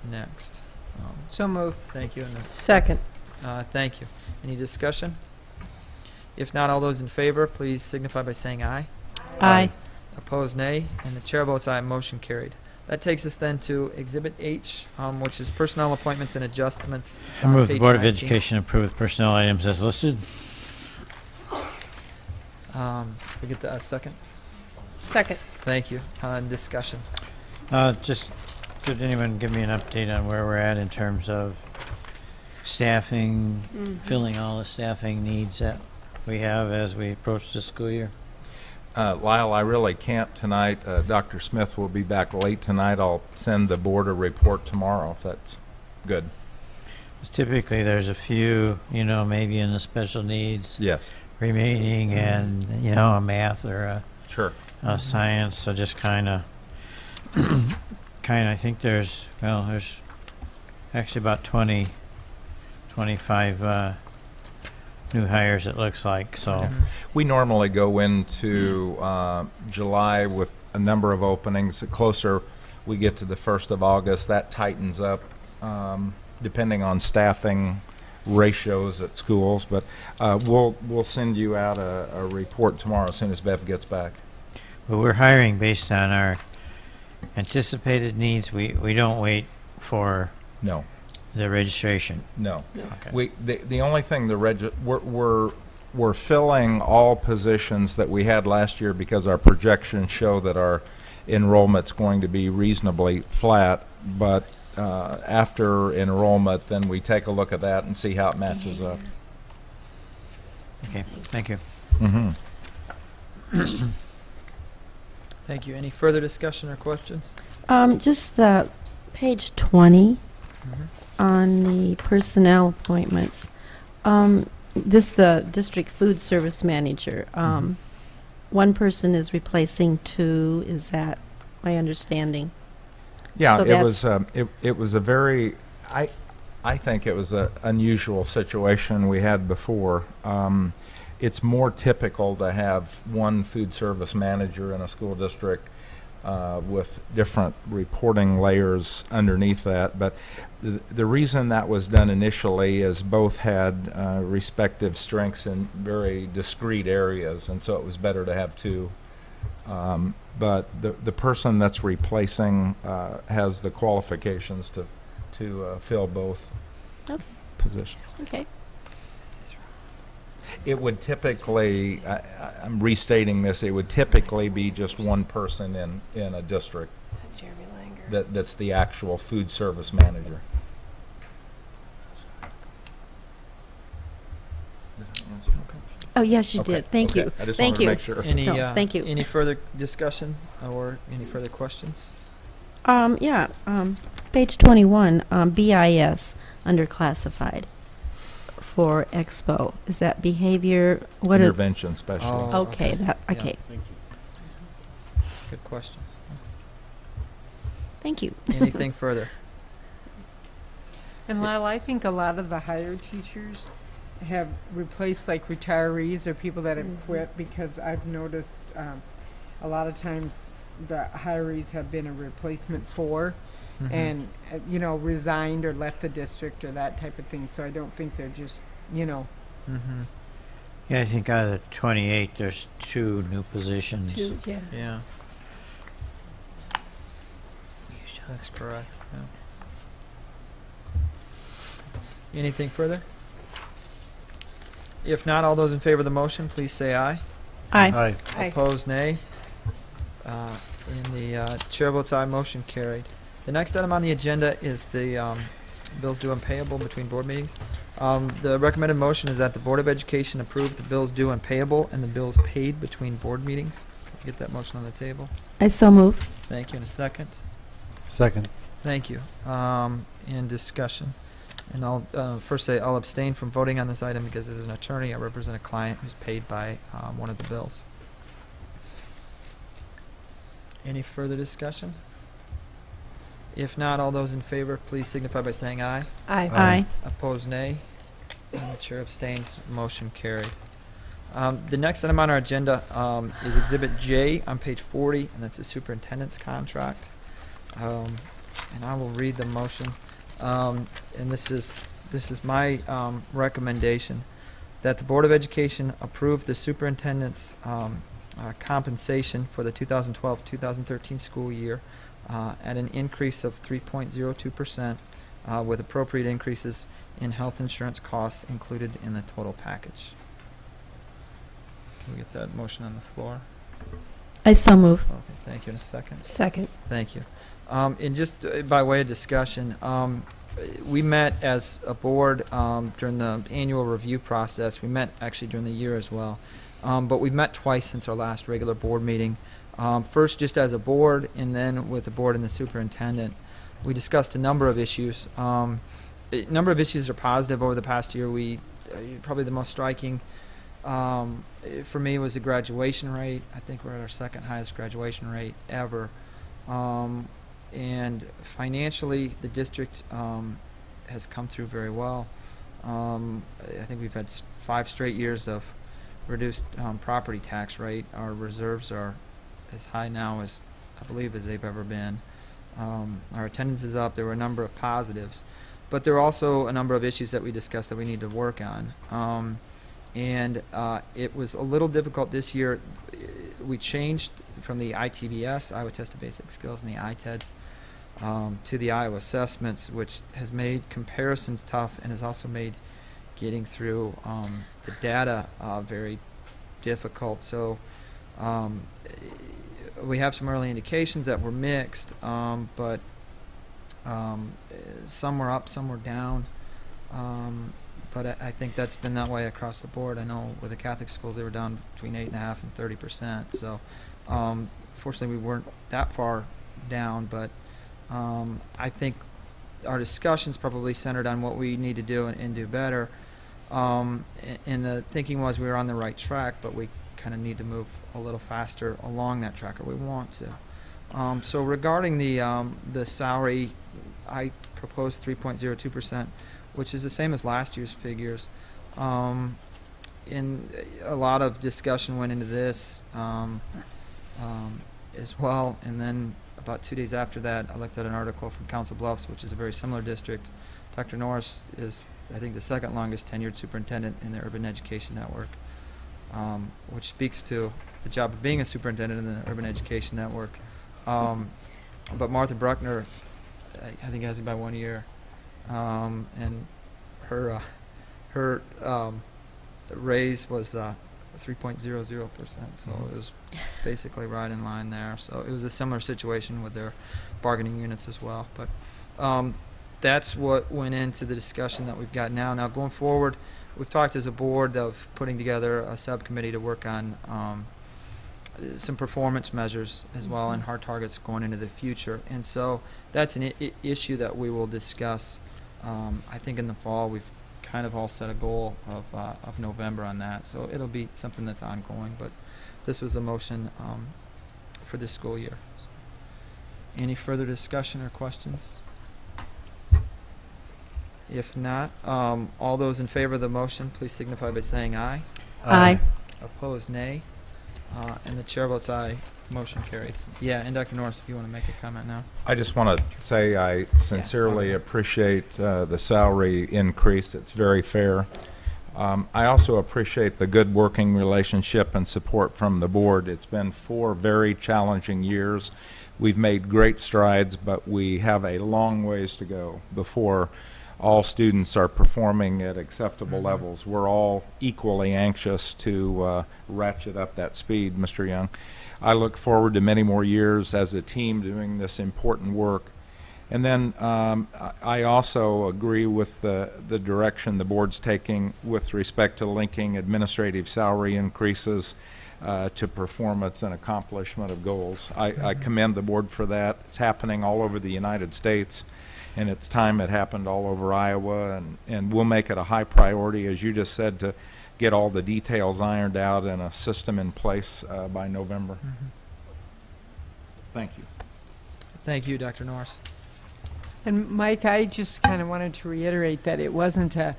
next. So moved. Thank you. And Second. thank you. Any discussion? If not, all those in favor, please signify by saying aye. Aye. Opposed, nay. And the chair votes aye. Motion carried. That takes us then to Exhibit H, which is personnel appointments and adjustments. It's I on move the page Board of 19. Education approve the personnel items as listed. We get the second. Second. Thank you. Discussion. Just could anyone give me an update on where we're at in terms of staffing, filling all the staffing needs that we have as we approach the school year? Lyle, I really can't tonight. Dr. Smith will be back late tonight. I'll send the board a report tomorrow, if that's good. Typically, there's a few, maybe in the special needs Yes. remaining, and a math or a Sure. science. So just kind of, I think there's actually about 20, 25 new hires, it looks like, so. We normally go into July with a number of openings. The closer we get to the 1st of August, that tightens up depending on staffing ratios at schools. But we'll send you out a report tomorrow as soon as Bev gets back. But we're hiring based on our anticipated needs. We don't wait for No. the registration. No. Okay. The only thing we're filling all positions that we had last year because our projections show that our enrollment's going to be reasonably flat. But after enrollment, then we take a look at that and see how it matches up. Okay, thank you. Mm-hmm. Thank you. Any further discussion or questions? Just the page 20 on the personnel appointments. This the district food service manager. One person is replacing two. Is that my understanding? Yeah, So it was a very I think it was an unusual situation we had before. It's more typical to have one food service manager in a school district with different reporting layers underneath that. But the reason that was done initially is both had respective strengths in very discrete areas, and so it was better to have two. But the person that's replacing has the qualifications to fill both positions. Okay. It would typically, I'm restating this, it would typically be just one person in a district that's the actual food service manager. Oh, yes, you Okay, did. Thank okay. you. I just Thank wanted to you. make sure. Any, No, thank you. Any further discussion or any further questions? Yeah. Page 21, BIS under classified for Expo. Is that behavior? What? Intervention specialist. Oh, Okay. okay. That. Yeah. Okay. Good question. Thank you. Anything further? And Lyle, I think a lot of the hired teachers have replaced like retirees or people that have quit, because I've noticed a lot of times the hirees have been a replacement for and resigned or left the district or that type of thing. So I don't think they're just Yeah, I think out of the 28, there's 2 new positions. Two, yeah. Yeah. That's correct. Yeah. Anything further? If not, all those in favor of the motion, please say aye. Aye. Aye. Opposed, nay. And the chair votes aye, motion carried. The next item on the agenda is the bills due and payable between board meetings. The recommended motion is that the Board of Education approve the bills due and payable and the bills paid between board meetings. Can we get that motion on the table? I so move. Thank you. In a second. Second. Thank you. In discussion. And I'll first say I'll abstain from voting on this item because as an attorney I represent a client who's paid by one of the bills. Any further discussion? If not, all those in favor, please signify by saying aye. Aye. Aye. Opposed, nay. And the chair abstains. Motion carried. The next item on our agenda is Exhibit J on page 40, and that's the superintendent's contract. And I will read the motion. And this is my recommendation that the Board of Education approve the superintendent's compensation for the 2012-2013 school year at an increase of 3.02% with appropriate increases in health insurance costs included in the total package. Can we get that motion on the floor? I so move. Okay, thank you. In a second. Second. Thank you. And just by way of discussion, we met as a board during the annual review process. We met actually during the year as well. But we've met twice since our last regular board meeting. First just as a board and then with the board and the superintendent. We discussed a number of issues. A number of issues are positive over the past year. Probably the most striking for me was the graduation rate. I think we're at our second highest graduation rate ever. And financially, the district has come through very well. I think we've had 5 straight years of reduced property tax rate. Our reserves are as high now as I believe as they've ever been. Our attendance is up. There were a number of positives, but there are also a number of issues that we discussed that we need to work on. It was a little difficult this year. We changed from the ITBS, Iowa Test of Basic Skills, and the ITEDS to the Iowa assessments, which has made comparisons tough and has also made getting through the data very difficult. So we have some early indications that were mixed, but some were up, some were down. But I think that's been that way across the board. I know with the Catholic schools they were down between 8.5% and 30%. So fortunately we weren't that far down, but I think our discussions probably centered on what we need to do and do better. And the thinking was we were on the right track, but we kind of need to move a little faster along that track, or we want to. So regarding the salary, I proposed 3.02%, which is the same as last year's figures. In a lot of discussion went into this as well, and then about 2 days after that, I looked at an article from Council Bluffs, which is a very similar district. Dr. Norris is, I think, the second longest tenured superintendent in the Urban Education Network, which speaks to the job of being a superintendent in the Urban Education Network. But Martha Bruckner, I think, has about 1 year, and her raise was 3.00%, so it was basically right in line there. So it was a similar situation with their bargaining units as well. But that's what went into the discussion that we've got now. Now going forward, we've talked as a board of putting together a subcommittee to work on some performance measures as well and hard targets going into the future. And so that's an issue that we will discuss. I think in the fall we've kind of all set a goal of November on that, so it'll be something that's ongoing. But this was a motion for this school year. So, any further discussion or questions? If not, all those in favor of the motion, please signify by saying aye. Aye. Opposed, nay. And the chair votes aye. Motion carried. Yeah, and Dr. Norris, if you want to make a comment now. I just want to say I sincerely appreciate the salary increase. It's very fair. I also appreciate the good working relationship and support from the board. It's been 4 very challenging years. We've made great strides, but we have a long ways to go before all students are performing at acceptable levels. We're all equally anxious to ratchet up that speed, Mr. Young. I look forward to many more years as a team doing this important work. And then I also agree with the direction the board's taking with respect to linking administrative salary increases to performance and accomplishment of goals. I commend the board for that. It's happening all over the United States, and it's time it happened all over Iowa, and we'll make it a high priority, as you just said, to get all the details ironed out and a system in place by November. Thank you. Thank you, Dr. Norris. And Mike, I just kind of wanted to reiterate that it wasn't a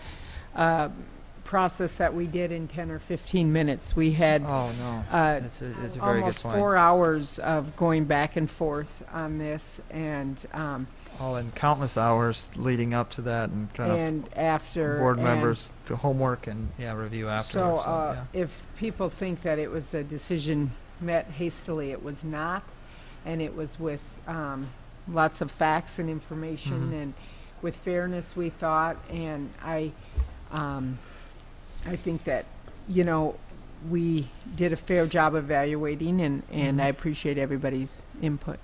process that we did in 10 or 15 minutes. We had it's a very good almost point. 4 hours of going back and forth on this, and and countless hours leading up to that, and kind and of after board and members to homework and review afterwards. So if people think that it was a decision met hastily, it was not, and it was with lots of facts and information and with fairness, we thought. And I think that, you know, we did a fair job evaluating, and I appreciate everybody's input.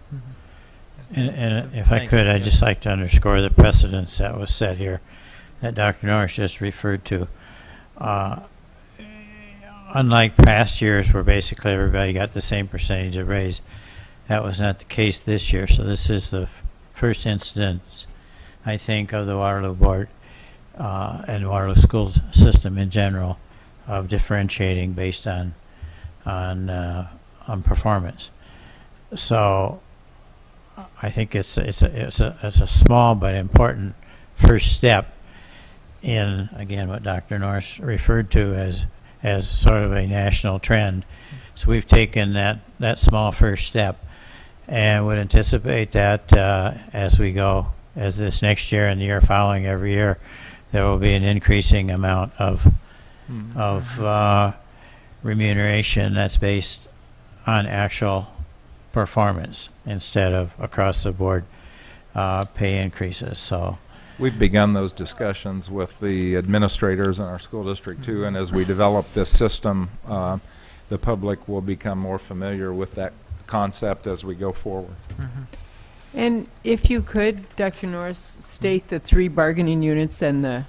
And if I could, I'd just like to underscore the precedence that was set here that Dr. Norris just referred to. Unlike past years where basically everybody got the same percentage of raise, that was not the case this year. So this is the first instance, I think, of the Waterloo Board and Waterloo school system in general of differentiating based on performance. So I think it's a small but important first step in, again, what Dr. Norris referred to as sort of a national trend. So we've taken that small first step and would anticipate that as we go, as this next year and the year following every year, there will be an increasing amount of remuneration that's based on actual performance instead of across the board pay increases. So we've begun those discussions with the administrators in our school district too, and as we develop this system, the public will become more familiar with that concept as we go forward. And if you could, Dr. Norris, state the 3 bargaining units and the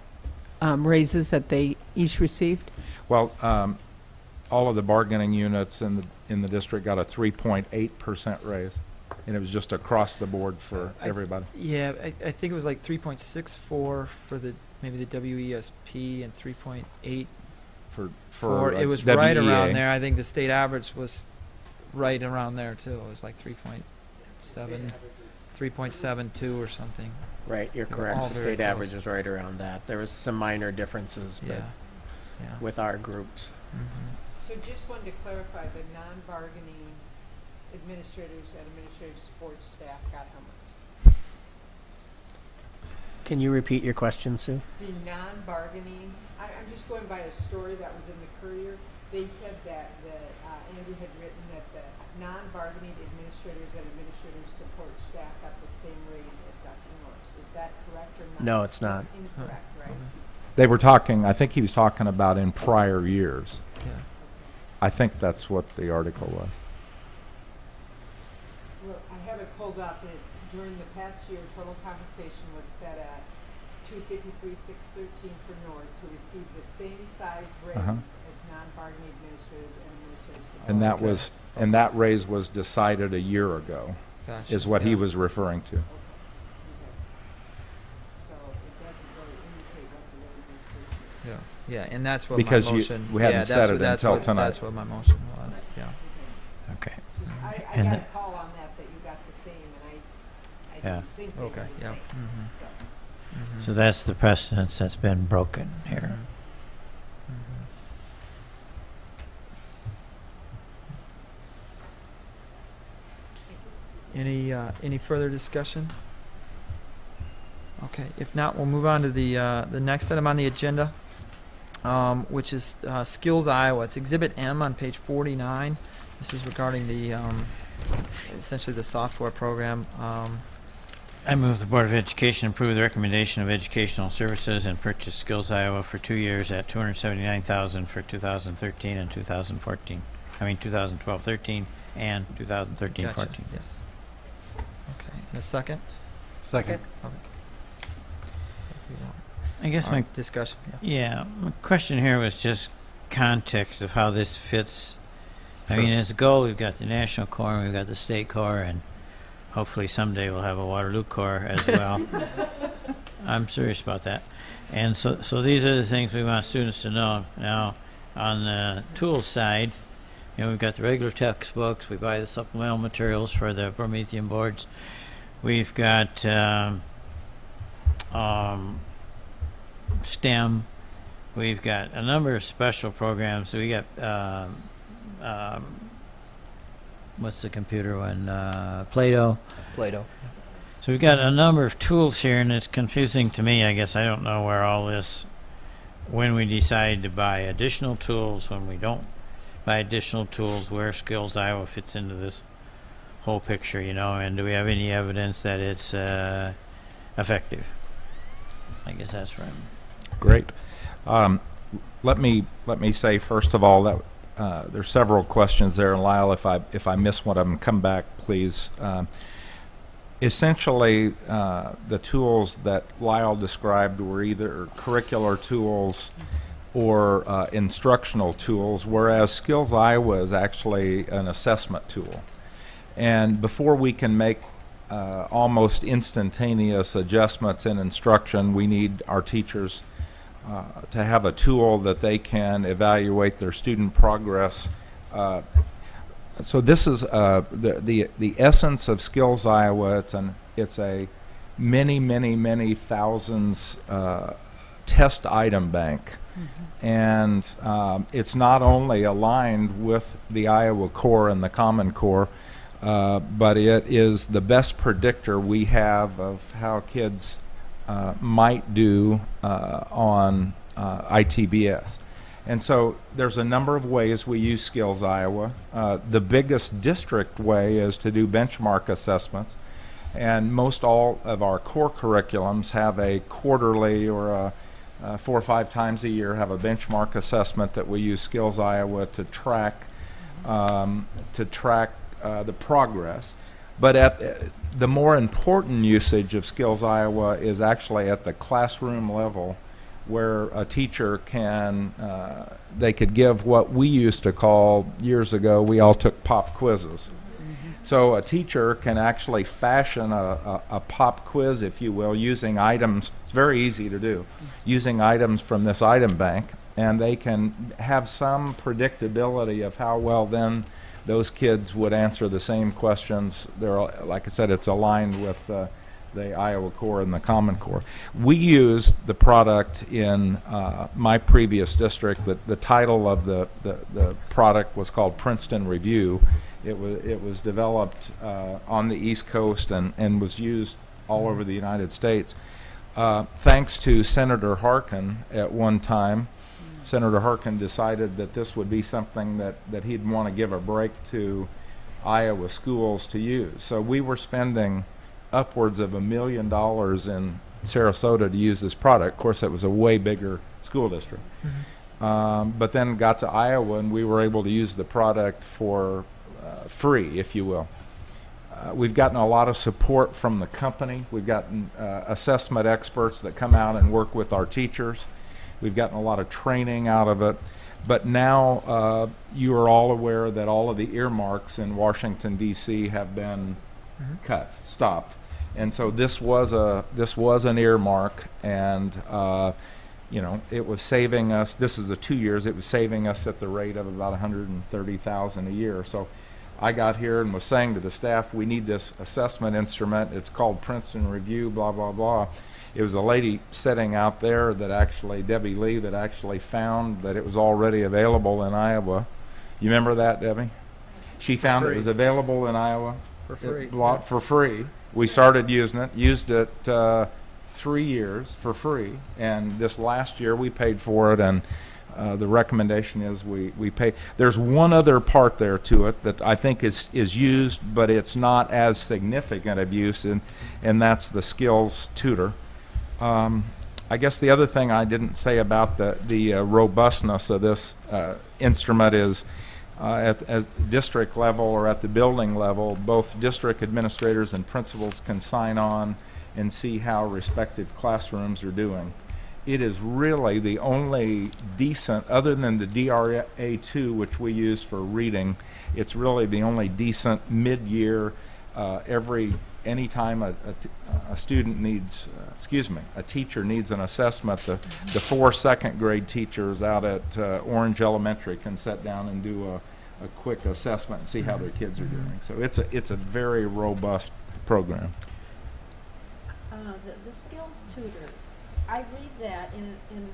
raises that they each received. Well, all of the bargaining units in the district got a 3.8% raise, and it was just across the board for everybody. Yeah, I think it was like 3.64 for maybe the WESP and 3.8 for it was WEA. right around there. I think the state average was right around there too. It was like 3.7, 3.72 or something. Right, you're They were correct. all The very state average close. is right around that. There was some minor differences, but Yeah. with our groups. So just wanted to clarify, the non-bargaining administrators and administrative support staff got how much? Can you repeat your question, Sue? The non-bargaining, I'm just going by a story that was in the Courier. They said that Andrew had written that the non-bargaining administrators and administrative support staff got the same raise as Dr. Norris. Is that correct or not? No, it's not. That's incorrect, right? They were talking, I think he was talking about in prior years. Yeah. I think that's what the article was. Well, I have it pulled up, and it's during the past year, total compensation was set at $253,613 for Norris, who received the same size raise as non-bargaining administrators and administrative support. And that raise was decided a year ago, Gotcha. is what he Yeah. was referring to. So it doesn't really indicate what the raise is this year. Yeah, and that's what Because my motion. we hadn't yeah, said that's it what, that's until what, tonight. That's what my motion was. Yeah. okay. I And got the- a call on that you got the same, and I Yeah. didn't think they were Okay. the Yeah. same. So. So that's the precedence that's been broken here. Any further discussion? Okay, if not, we'll move on to the next item on the agenda, which is Skills Iowa. It's Exhibit M on page 49. This is regarding the essentially the software program. I move the Board of Education approve the recommendation of Educational Services and purchase Skills Iowa for 2 years at $279,000 for 2013 and 2014. I mean 2012-13 and 2013-14. Gotcha. Yes. Okay. And a second? Second. Okay. I guess All my right, discussion. Yeah. my question here was just context of how this fits. I mean, as a goal, we've got the National Corps, and we've got the State Corps, and hopefully someday we'll have a Waterloo Corps as well. I'm serious about that. And so these are the things we want students to know. Now, on the tools side, we've got the regular textbooks. We buy the supplemental materials for the Promethean boards. We've got STEM. We've got a number of special programs. We got what's the computer one? Play-Doh. Play-Doh. So we've got a number of tools here, and it's confusing to me. I guess I don't know where all this, when we decide to buy additional tools, when we don't buy additional tools, where Skills Iowa fits into this whole picture, and do we have any evidence that it's effective? I guess that's right. Great. Let me say first of all that there's several questions there, and Lyle, if I miss one of them, come back, please. Essentially, the tools that Lyle described were either curricular tools or instructional tools, whereas Skills Iowa is actually an assessment tool. And before we can make almost instantaneous adjustments in instruction, we need our teachers to have a tool that they can evaluate their student progress. So this is the essence of Skills Iowa. It's a many thousands test item bank. And it's not only aligned with the Iowa Core and the Common Core, but it is the best predictor we have of how kids might do on ITBS. And so there's a number of ways we use Skills Iowa. The biggest district way is to do benchmark assessments. And most all of our core curriculums have a quarterly or 4 or 5 times a year have a benchmark assessment that we use Skills Iowa to track the progress. But the more important usage of Skills Iowa is actually at the classroom level, where a teacher can, they could give what we used to call, years ago, we all took pop quizzes. So a teacher can actually fashion a pop quiz, if you will, using items. It's very easy to do, using items from this item bank, and they can have some predictability of how well then those kids would answer the same questions. They're, like I said, it's aligned with the Iowa Core and the Common Core. We used the product in my previous district. The title of the product was called Princeton Review. It was developed on the East Coast and was used all over the United States. Thanks to Senator Harkin at one time, Senator Harkin decided that this would be something that he'd want to give a break to Iowa schools to use. So we were spending upwards of $1 million in Sarasota to use this product. Of course, it was a way bigger school district. But then got to Iowa, and we were able to use the product for free, if you will. We've gotten a lot of support from the company. We've gotten assessment experts that come out and work with our teachers. We've gotten a lot of training out of it. But now you are all aware that all of the earmarks in Washington, D.C. have been stopped. And so this was an earmark, and you know, it was saving us. This is 2 years. It was saving us at the rate of about $130,000 a year. So I got here and was saying to the staff, we need this assessment instrument. It's called Princeton Review, blah, blah, blah. It was a lady sitting out there that actually, Debbie Lee, that actually found that it was already available in Iowa. You remember that, Debbie? She found it was available in Iowa For free. for free. We started using it, used it 3 years for free, and this last year we paid for it, and the recommendation is we pay. There's one other part there to it that I think is used, but it's not as significant of use, and that's the skills tutor. I guess the other thing I didn't say about the robustness of this instrument is at district level or at the building level, both district administrators and principals can sign on and see how respective classrooms are doing. It is really the only decent, other than the DRA2, which we use for reading, it's really the only decent mid-year, anytime a student needs, a teacher needs an assessment, the 4 second grade teachers out at Orange Elementary can sit down and do a quick assessment and see how their kids are doing. So it's a very robust program. The skills tutor, I read that in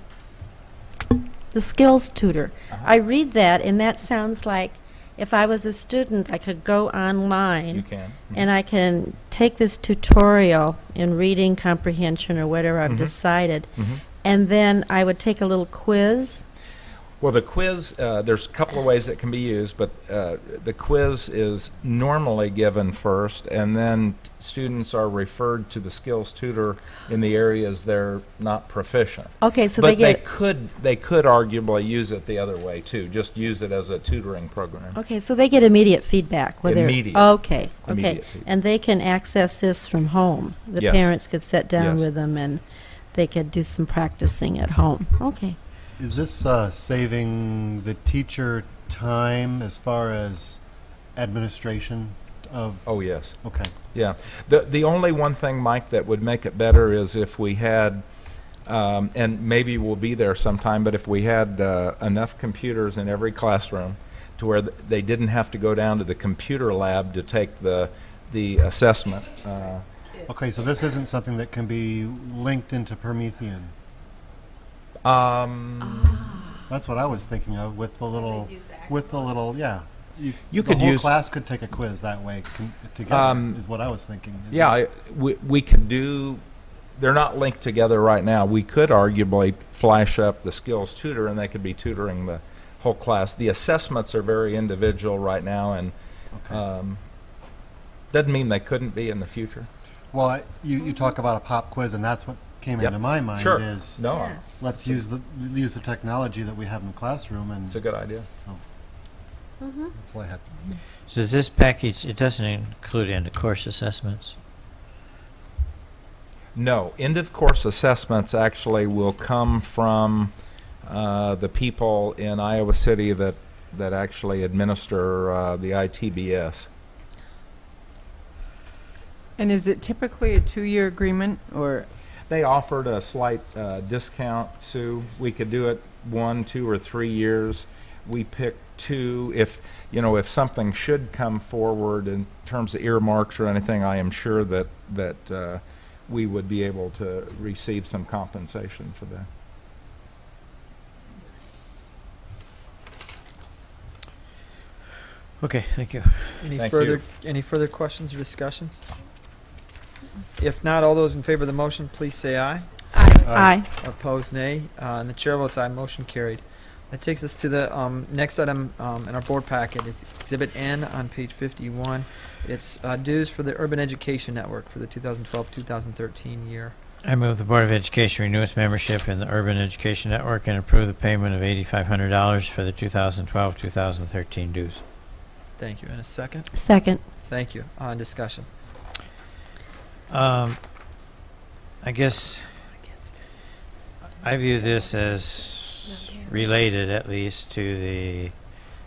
the skills tutor. I read that, and that sounds like if I was a student, I could go online. You can. And I can take this tutorial in reading comprehension or whatever I've decided, and then I would take a little quiz. Well, the quiz, there's a couple of ways it can be used, but the quiz is normally given first, and then students are referred to the skills tutor in the areas they're not proficient. Okay, so but they could arguably use it the other way too. Just use it as a tutoring program. Okay, so they get immediate feedback. Immediate. Okay, Immediate okay, feedback. and they can access this from home. The Yes. parents could sit down Yes. with them, and they could do some practicing at home. Okay. Is this saving the teacher time as far as administration of? Oh, yes. Okay. Yeah. The only one thing, Mike, that would make it better is if we had, and maybe we'll be there sometime, but if we had enough computers in every classroom to where they didn't have to go down to the computer lab to take the assessment. Okay, so this isn't something that can be linked into Promethean. That's what I was thinking of with the little, yeah. You the could whole use- class could take a quiz that way together, is what I was thinking. Is Yeah, we could do. They're not linked together right now. We could arguably flash up the skills tutor, and they could be tutoring the whole class. The assessments are very individual right now, and doesn't mean they couldn't be in the future. Well, you talk about a pop quiz, and that's what came Yep. into my mind. Sure. Is No. let's use the technology that we have in the classroom, and It's a good idea. So that's all I have. So does this package, it doesn't include end of course assessments? No, end of course assessments actually will come from the people in Iowa City that actually administer the ITBS. And is it typically a 2-year agreement, or? They offered a slight discount, Sue. We could do it 1, 2, or 3 years. We picked 2. If something should come forward in terms of earmarks or anything, I am sure that we would be able to receive some compensation for that. Okay, thank you. Any further questions or discussions? If not, all those in favor of the motion, please say aye. Aye. Opposed, nay. And the chair votes aye. Motion carried. That takes us to the next item in our board packet. It's Exhibit N on page 51. It's dues for the Urban Education Network for the 2012-2013 year. I move the Board of Education renew its membership in the Urban Education Network and approve the payment of $8,500 for the 2012-2013 dues. Thank you. And a second? Second. Thank you. On discussion. I guess I view this as related, at least, to the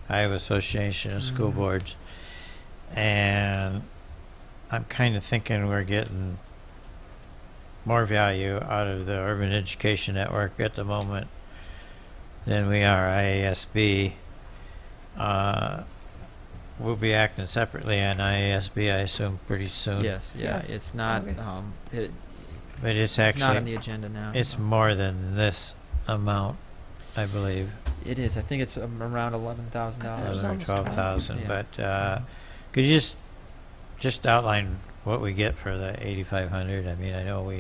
Iowa Association of School Boards, and I'm kind of thinking we're getting more value out of the Urban Education Network at the moment than we are IASB. We'll be acting separately on IASB, I assume, pretty soon. Yes, yeah. It's not, but it's actually not on the agenda now. It's more than this amount, I believe. It is. I think it's around $11,000. 11 or 12,000. Yeah. But could you just outline what we get for the 8,500? I mean, I know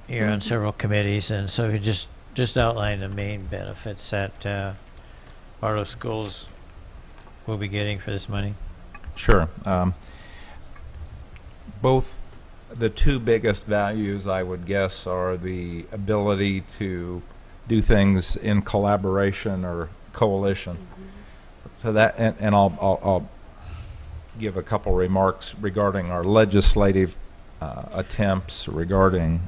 you're on several committees, and so you just outline the main benefits that Waterloo schools will be getting for this money. Sure. Both the two biggest values, I would guess, are the ability to do things in collaboration or coalition. So that, and I'll give a couple remarks regarding our legislative attempts regarding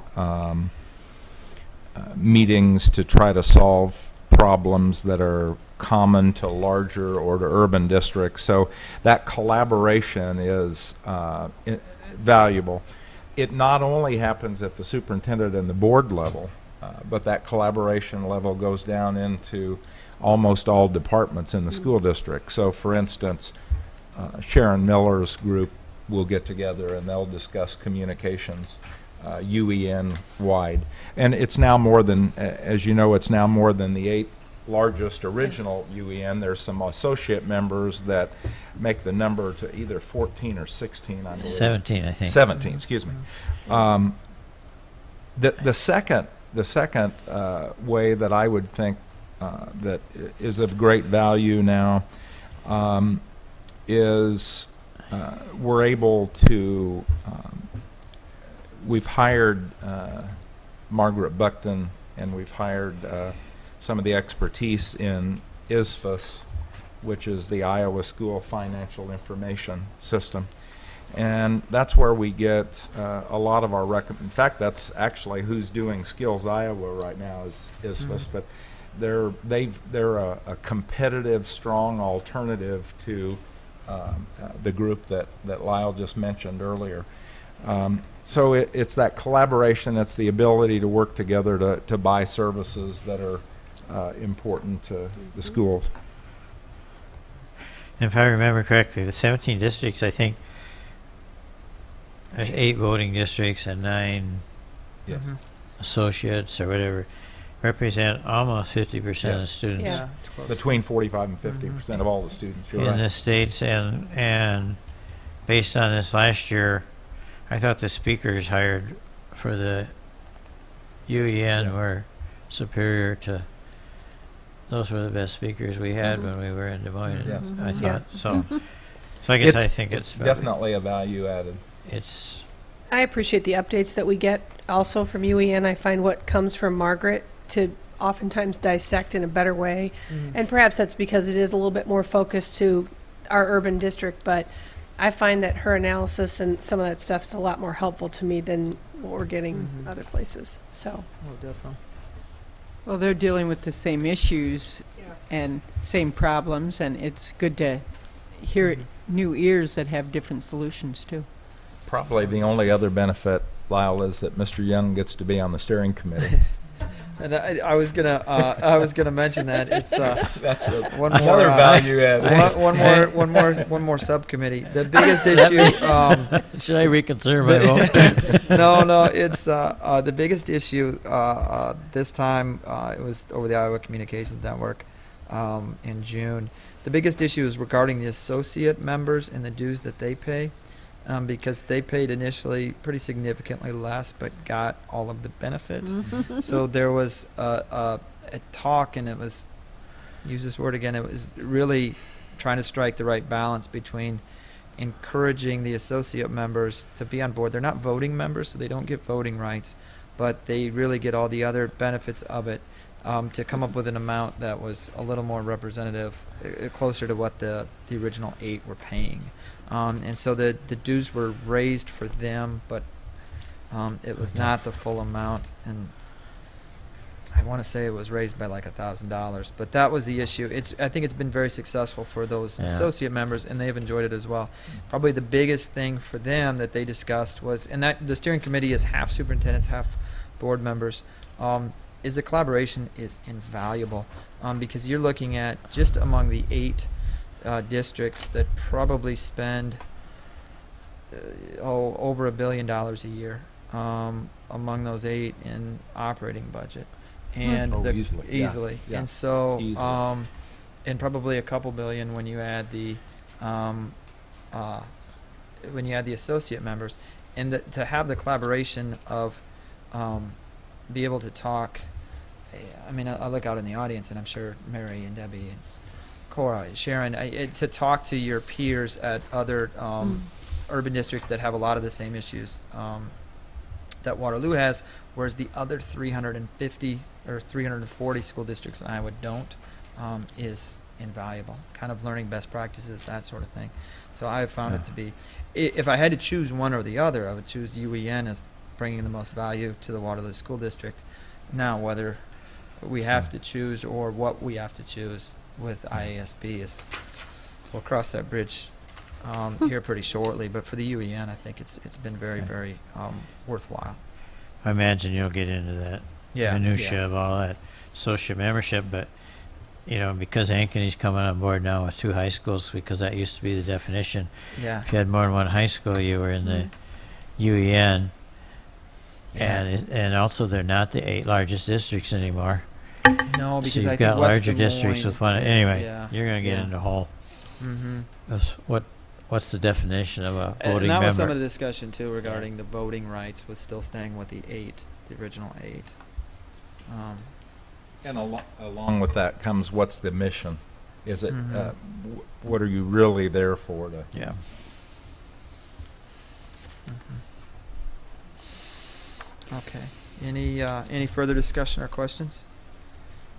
meetings to try to solve problems that are common to larger or to urban districts. So that collaboration is valuable. It not only happens at the superintendent and the board level, but that collaboration level goes down into almost all departments in the school district. So for instance, Sharon Miller's group will get together and they'll discuss communications UEN wide. And it's now more than, as you know, it's now more than the 8 largest original UEN. There's some associate members that make the number to either 14 or 16, I believe. 17, I think. 17, excuse me. The second way that I would think that is of great value now is we're able to, we've hired Margaret Buckton, and we've hired some of the expertise in ISFAS, which is the Iowa School Financial Information System. And that's where we get a lot of our in fact, that's actually who's doing Skills Iowa right now is ISFAS, but they're a competitive, strong alternative to the group that Lyle just mentioned earlier. So it's that collaboration, it's the ability to work together to buy services that are important to the schools. And if I remember correctly, the 17 districts, I think, there's 8 voting districts and 9 Yes. associates or whatever represent almost 50% of the students Yeah, it's close. Between 45 and 50% of all the students. You're in right. the states, and based on this last year, I thought the speakers hired for the UEN were superior to those were the best speakers we had when we were in Des Moines. Yes. I thought so. So I guess I think it's definitely a value added. It's. I appreciate the updates that we get also from UEN. I find what comes from Margaret to oftentimes dissect in a better way. And perhaps that's because it is a little bit more focused to our urban district, but I find that her analysis and some of that stuff is a lot more helpful to me than what we're getting other places. So. Oh, definitely. Well, they're dealing with the same issues and same problems, and it's good to hear new ears that have different solutions too. Probably the only other benefit, Lyle, is that Mr. Young gets to be on the steering committee. And I was gonna mention that it's That's one another more value added. one more subcommittee. The biggest issue. Should I reconsider my vote? No, it's the biggest issue this time. It was over the Iowa Communications Network in June. The biggest issue is regarding the associate members and the dues that they pay. Because they paid initially pretty significantly less, but got all of the benefit. So there was a talk, and it was, use this word again, it was really trying to strike the right balance between encouraging the associate members to be on board. They're not voting members, so they don't get voting rights, but they really get all the other benefits of it, to come up with an amount that was a little more representative, closer to what the original 8 were paying. And so the dues were raised for them, but it was not the full amount. And I want to say it was raised by like $1,000, but that was the issue. I think it's been very successful for those associate members, and they've enjoyed it as well. Probably the biggest thing for them that they discussed was, and that the steering committee is half superintendents, half board members, is the collaboration is invaluable, because you're looking at just among the 8 districts that probably spend over $1 billion a year, among those 8 in operating budget, and easily. Yeah. And so Easily. And probably a couple billion when you add the associate members, and to have the collaboration of be able to talk. I mean, I look out in the audience, and I'm sure Mary and Debbie and Cora, Sharon, to talk to your peers at other urban districts that have a lot of the same issues that Waterloo has, whereas the other 350 or 340 school districts in Iowa don't, is invaluable. Kind of learning best practices, that sort of thing. So I have found it to be, if I had to choose one or the other, I would choose UEN as bringing the most value to the Waterloo School District. Now, whether we have to choose or what we have to choose with IASB is, we'll cross that bridge here pretty shortly. But for the UEN, I think it's been very, very worthwhile. I imagine you'll get into that minutia of all that associate membership, but because Ankeny's coming on board now with 2 high schools, because that used to be the definition. Yeah. If you had more than 1 high school, you were in the UEN. And also they're not the 8 largest districts anymore. No, because so you've I got think West larger Des districts Moines with one. is, Anyway, yeah. You're going to get into a whole. What's the definition of a voting and that member? was some of the discussion too regarding the voting rights, was still staying with the 8, the original 8. And along with that comes, what's the mission? Is it what are you really there for? Yeah. Okay. Any further discussion or questions?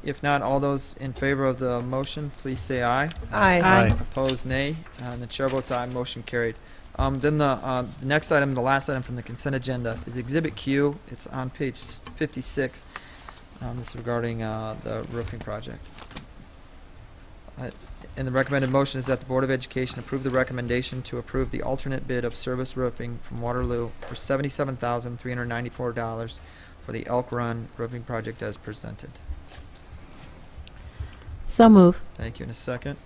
If not, all those in favor of the motion, please say aye. Aye. Opposed, nay. And the chair votes aye. Motion carried. Then the next item, the last item from the consent agenda, is Exhibit Q. It's on page 56. This is regarding the roofing project. And the recommended motion is that the Board of Education approve the recommendation to approve the alternate bid of service roofing from Waterloo for $77,394 for the Elk Run roofing project as presented. So move. Thank you. In a second.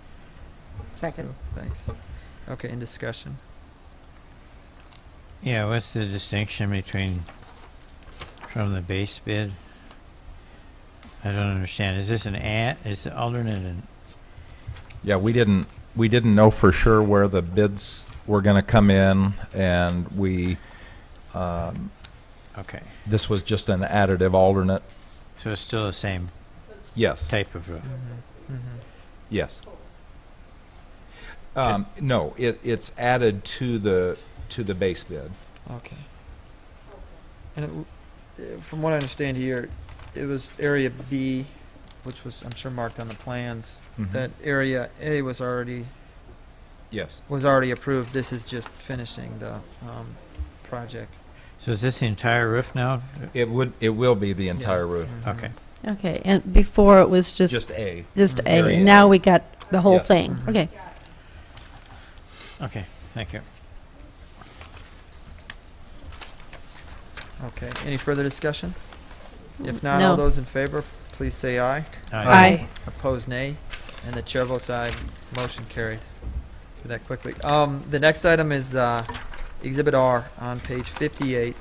Second. So, thanks. Okay, in discussion. Yeah, what's the distinction between from the base bid? I don't understand. Is this an ad? Is the alternate an? Yeah, we didn't know for sure where the bids were going to come in, and we Okay. this was just an additive alternate. So it's still the same Yes. type of roof. Yes. No, it's added to the base bid. Okay. And from what I understand here, it was Area B, which was, I'm sure, marked on the plans. Mhm. That Area A was already Yes. approved. This is just finishing the project. So is this the entire roof now? It will be the entire roof. Okay. Okay, and before it was just A. just A. Area A. Now we got the whole Yes. thing. Okay. Okay. Thank you. Okay. Any further discussion? If not, No. all those in favor, please say aye. Aye. Opposed, nay. And the chair votes aye. Motion carried. Do that quickly. The next item is Exhibit R on page 58.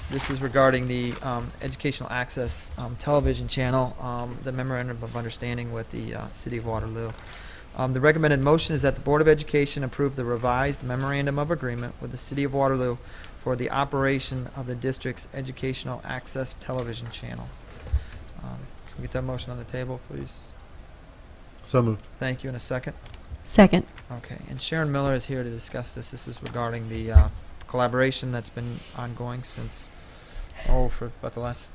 This is regarding the Educational Access television channel, the memorandum of understanding with the City of Waterloo. The recommended motion is that the Board of Education approve the revised memorandum of agreement with the City of Waterloo for the operation of the district's Educational Access television channel. Can we get that motion on the table, please? So moved. Thank you. In a second. Second. Okay. And Sharon Miller is here to discuss this. This is regarding the collaboration that's been ongoing since, for about the last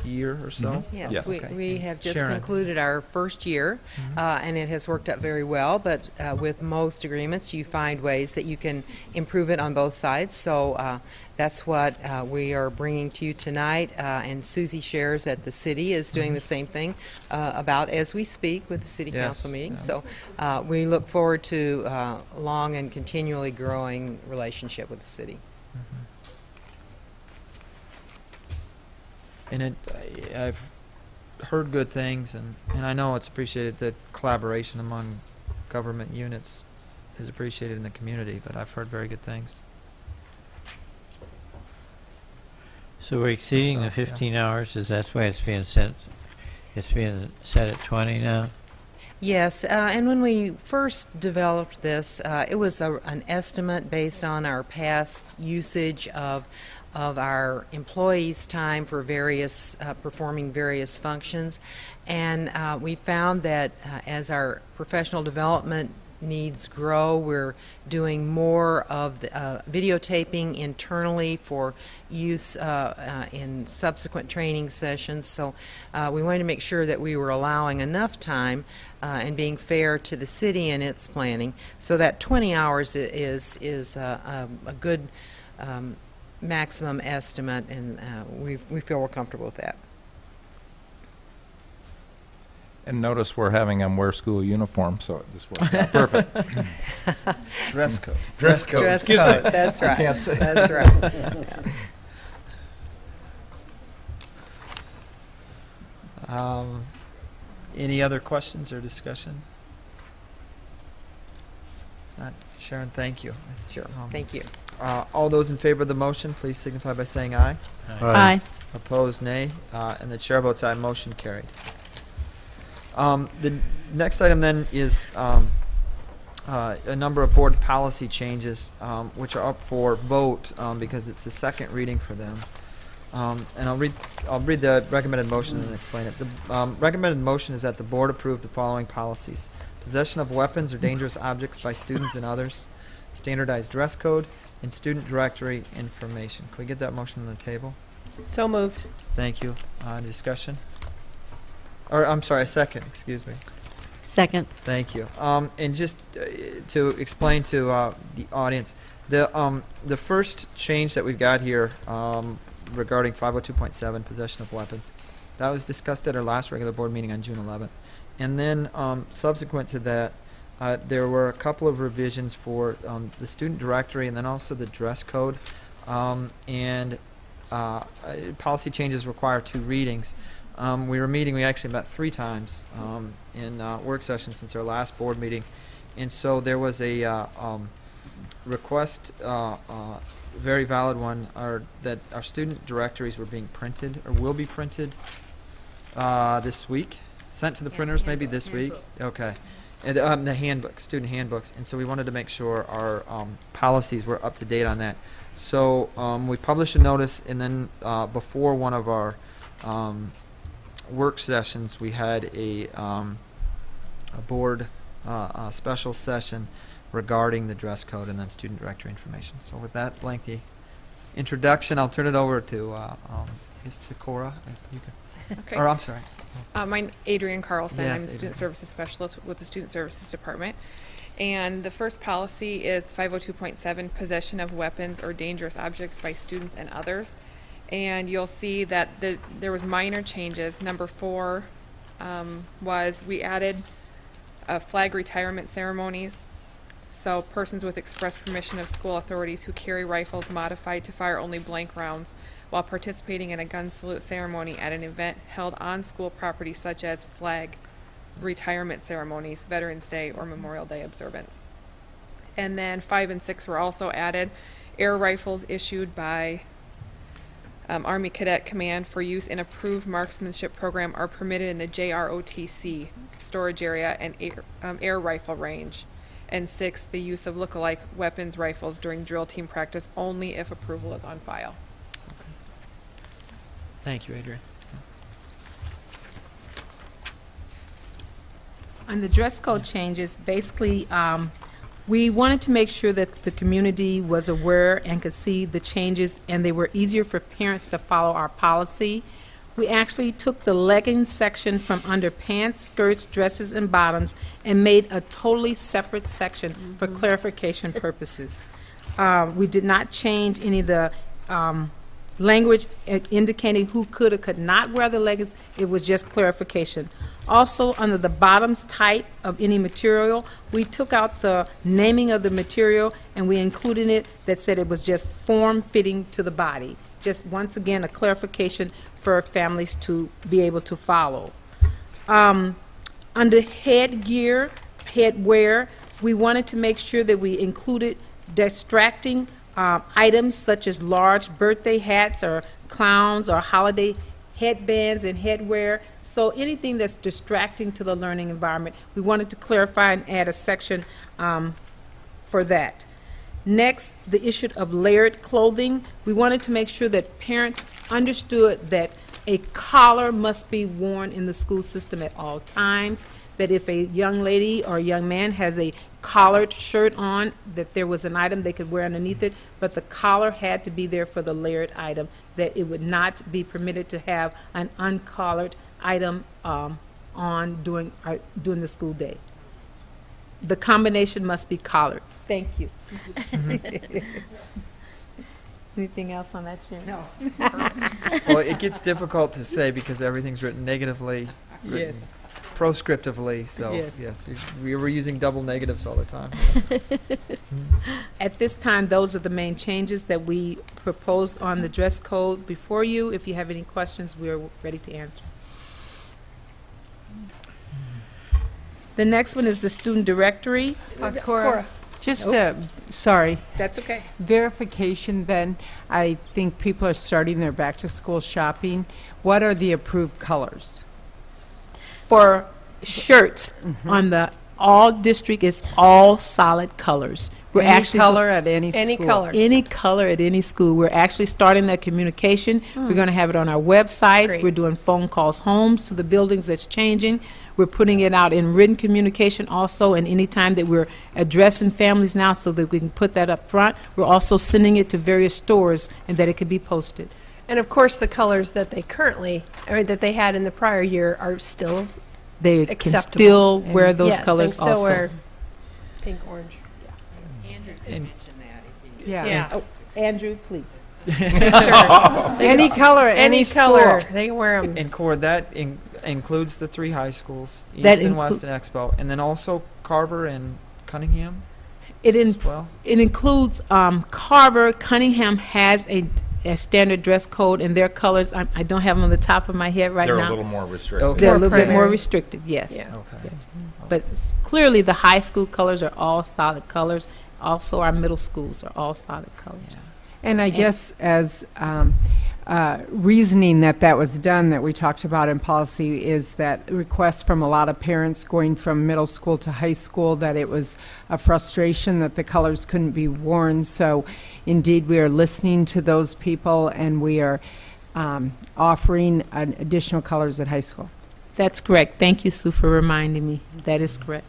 year or so. Yes, Yes. we have just Sharon. concluded our first year, and it has worked out very well, but with most agreements, you find ways that you can improve it on both sides. So that's what we are bringing to you tonight, and Susie shares that the city is doing the same thing about as we speak with the city Yes, council meeting. yeah. So we look forward to a long and continually growing relationship with the city. And I've heard good things, and I know it's appreciated that collaboration among government units is appreciated in the community, but I've heard very good things. So we're exceeding So, the yeah. 15 hours. Is that why it's being set? It's being set at 20 now. Yes, and when we first developed this, it was an estimate based on our past usage of our employees' time for various performing various functions, and we found that as our professional development needs grow, we're doing more of the videotaping internally for use in subsequent training sessions. So we wanted to make sure that we were allowing enough time and being fair to the city and its planning. So that 20 hours is a good maximum estimate, and we feel we're comfortable with that. And notice we're having them wear school uniforms, so it just works out perfect. Dress code. Dress code. Dress Excuse code. me. That's I right. can't say. That's right. Yes. Any other questions or discussion? If not, Sharon, thank you. Sure. Thank you. All those in favor of the motion, please signify by saying aye. Aye. Opposed, nay. And the chair votes aye. Motion carried. The next item then is a number of board policy changes, which are up for vote because it's the second reading for them. And I'll read the recommended motion and explain it. The recommended motion is that the board approve the following policies: possession of weapons or dangerous objects by students and others, standardized dress code, and student directory information. Can we get that motion on the table? So moved. Thank you. Discussion? Or, I'm sorry, a second, excuse me. Second. Thank you. And just to explain to the audience, the first change that we've got here regarding 502.7, possession of weapons, that was discussed at our last regular board meeting on June 11th. And then subsequent to that, there were a couple of revisions for the student directory and then also the dress code. And policy changes require 2 readings. We were meeting, we actually met 3 times in work sessions since our last board meeting. And so there was a request very valid one, are that our student directories were being printed, or will be printed this week, sent to the printers maybe this week. Okay. And the handbooks, student handbooks. And so we wanted to make sure our policies were up to date on that. So we published a notice, and then before one of our work sessions, we had a board special session regarding the dress code and then student directory information. So with that lengthy introduction, I'll turn it over to Cora. If you could. Okay. Or I'm sorry. I'm Adrian Carlson. Yes, I'm a Adrian. Student Services Specialist with the Student Services Department. And the first policy is 502.7, possession of weapons or dangerous objects by students and others. And you'll see that there was minor changes. Number 4 was we added flag retirement ceremonies. So persons with express permission of school authorities who carry rifles modified to fire only blank rounds while participating in a gun salute ceremony at an event held on school property, such as flag retirement ceremonies, Veterans Day, or Memorial Day observance. And then 5 and 6 were also added. Air rifles issued by Army Cadet Command for use in approved marksmanship program are permitted in the JROTC storage area and air rifle range. And 6, the use of look-alike weapons rifles during drill team practice only if approval is on file. Thank you, Adrian. On the dress code changes, basically, we wanted to make sure that the community was aware and could see the changes, and they were easier for parents to follow our policy. We actually took the leggings section from under pants, skirts, dresses, and bottoms and made a totally separate section for clarification purposes. We did not change any of the language indicating who could or could not wear the leggings. It was just clarification. Also, under the bottoms type of any material, we took out the naming of the material and we included it that said it was just form-fitting to the body. Just once again, a clarification for families to be able to follow. Under headgear, headwear, we wanted to make sure that we included distracting items such as large birthday hats or clowns or holiday headbands and headwear. So anything that's distracting to the learning environment, we wanted to clarify and add a section for that. Next, the issue of layered clothing. We wanted to make sure that parents understood that a collar must be worn in the school system at all times, that if a young lady or a young man has a collared shirt on, that there was an item they could wear underneath it, but the collar had to be there for the layered item, that it would not be permitted to have an uncollared item on during the school day. The combination must be collared. Thank you. Anything else on that, Sharon? No. Well, it gets difficult to say because everything's written negatively, written proscriptively, so yes, we were using double negatives all the time. At this time, those are the main changes that we proposed on the dress code before you. If you have any questions, we're ready to answer. The next one is the student directory. Cora, just sorry. That's okay. Verification then, I think people are starting their back-to-school shopping. What are the approved colors? For shirts on the all district is all solid colors. We're Any actually color at any school? Any color. Any color at any school. We're actually starting that communication. We're going to have it on our websites. Great. We're doing phone calls homes to the buildings that's changing. We're putting it out in written communication also, and any time that we're addressing families now so that we can put that up front. We're also sending it to various stores and that it could be posted. And of course, the colors that they currently, or that they had in the prior year are still They can acceptable. still wear those Yes, colors they still also. wear pink, orange. Andrew could mention that if you. Yeah. Oh, Andrew, please. Any color at any color. school. They can wear them. And Core, that includes the 3 high schools, East That and West and Expo, and then also Carver and Cunningham It as well. It includes Carver. Cunningham has a standard dress code, and their colors, I don't have them on the top of my head right They're now. a little more restricted. Okay. They're a little bit more primary. restricted, yes. Yeah. Okay. Yes. But clearly, the high school colors are all solid colors. Also, our middle schools are all solid colors. And I guess as reasoning that was done, that we talked about in policy, is that request from a lot of parents going from middle school to high school, that it was a frustration that the colors couldn't be worn. So indeed, we are listening to those people, and we are offering additional colors at high school. That's correct. Thank you, Sue, for reminding me. That is correct.